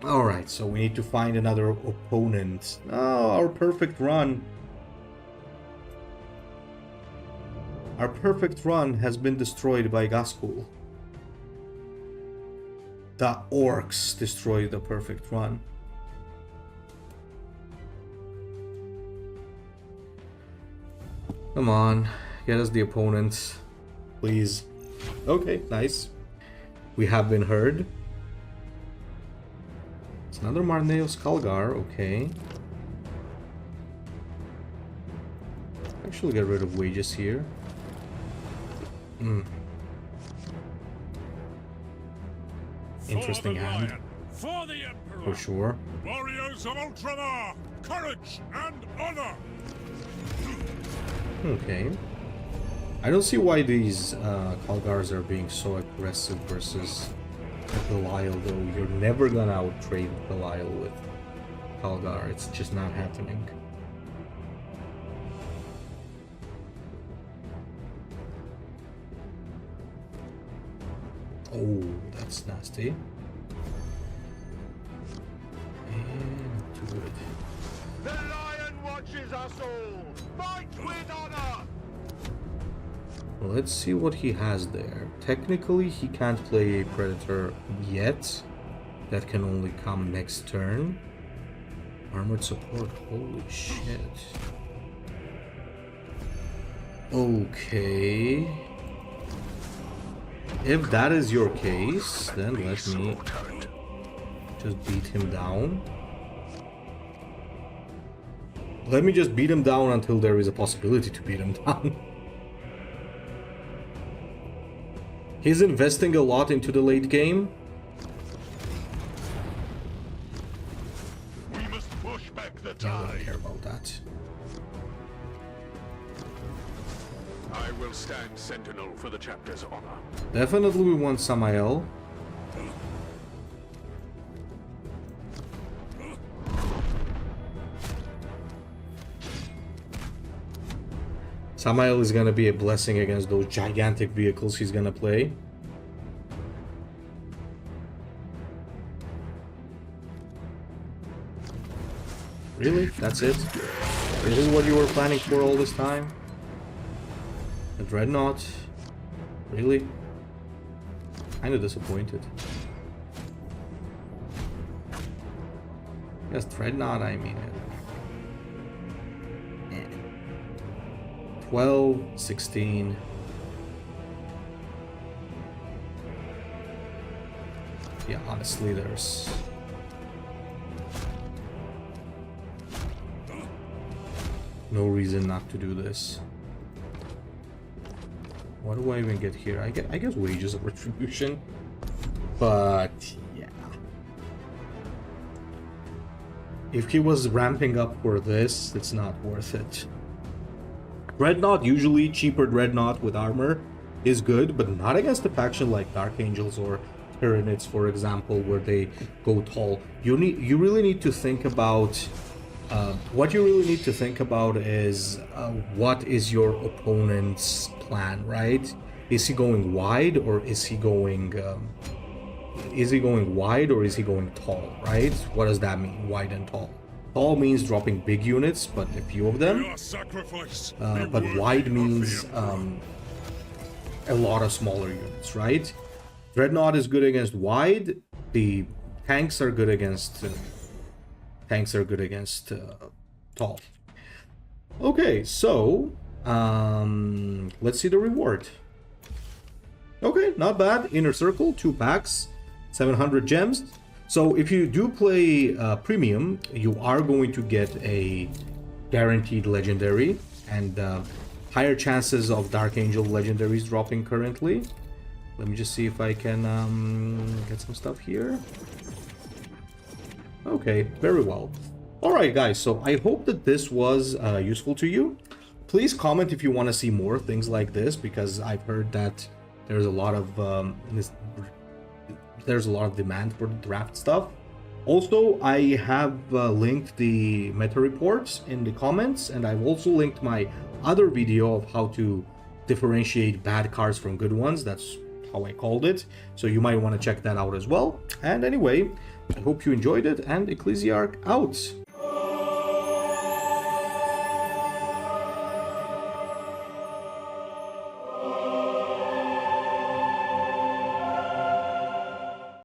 Alright, so we need to find another opponent. Oh, our perfect run. Our perfect run has been destroyed by Gaskul. The orcs destroyed the perfect run. Come on, get us the opponent, please. Okay, nice. We have been heard. It's another Marneo Skalgar, okay. Actually get rid of wages here. Interesting hand. For the Emperor! For sure. Warriors of Ultramar! Courage and honor! Okay. I don't see why these Kalgars are being so aggressive versus Belial, though. You're never gonna outtrade Belial with Kalgar. It's just not happening. Oh, that's nasty. And do it. The lion watches us all! Fight with honor! Let's see what he has there. Technically, he can't play a Predator yet. That can only come next turn. Armored support, holy shit. Okay. If that is your case, then let me just beat him down. Let me just beat him down until there is a possibility to beat him down. He's investing a lot into the late game. We must push back the I don't tide. care about that. I will stand sentinel for the chapter's honor. Definitely we want Samael. Samael is gonna be a blessing against those gigantic vehicles he's gonna play. Really? That's it? This is what you were planning for all this time? A Dreadnought? Really? Kinda disappointed. Yes, Dreadnought, I mean it. 12, 16. Yeah, honestly, there's no reason not to do this. What do I even get here? I guess wages of retribution. But yeah. If he was ramping up for this, it's not worth it. Dreadnought, usually cheaper Dreadnought with armor is good, but not against a faction like Dark Angels or Tyranids, for example, where they go tall. You really need to think about what you really need to think about is what is your opponent's plan, right? Is he going wide or is he going wide or is he going tall, right? What does that mean, wide and tall? Tall means dropping big units, but a few of them. But wide means a lot of smaller units, right? Dreadnought is good against wide. The tanks are good against tall. Okay, so let's see the reward. Okay, not bad. Inner Circle, 2 packs, 700 gems. So if you do play premium, you are going to get a guaranteed legendary and higher chances of Dark Angel legendaries dropping currently. Let me just see if I can get some stuff here. Okay, very well. Alright guys, so I hope that this was useful to you. Please comment if you want to see more things like this, because I've heard that there's a lot of demand for the draft stuff. Also, I have linked the meta reports in the comments, and I've also linked my other video of how to differentiate bad cards from good ones. That's how I called it, so you might want to check that out as well. And anyway, I hope you enjoyed it, and Ecclesiarch out.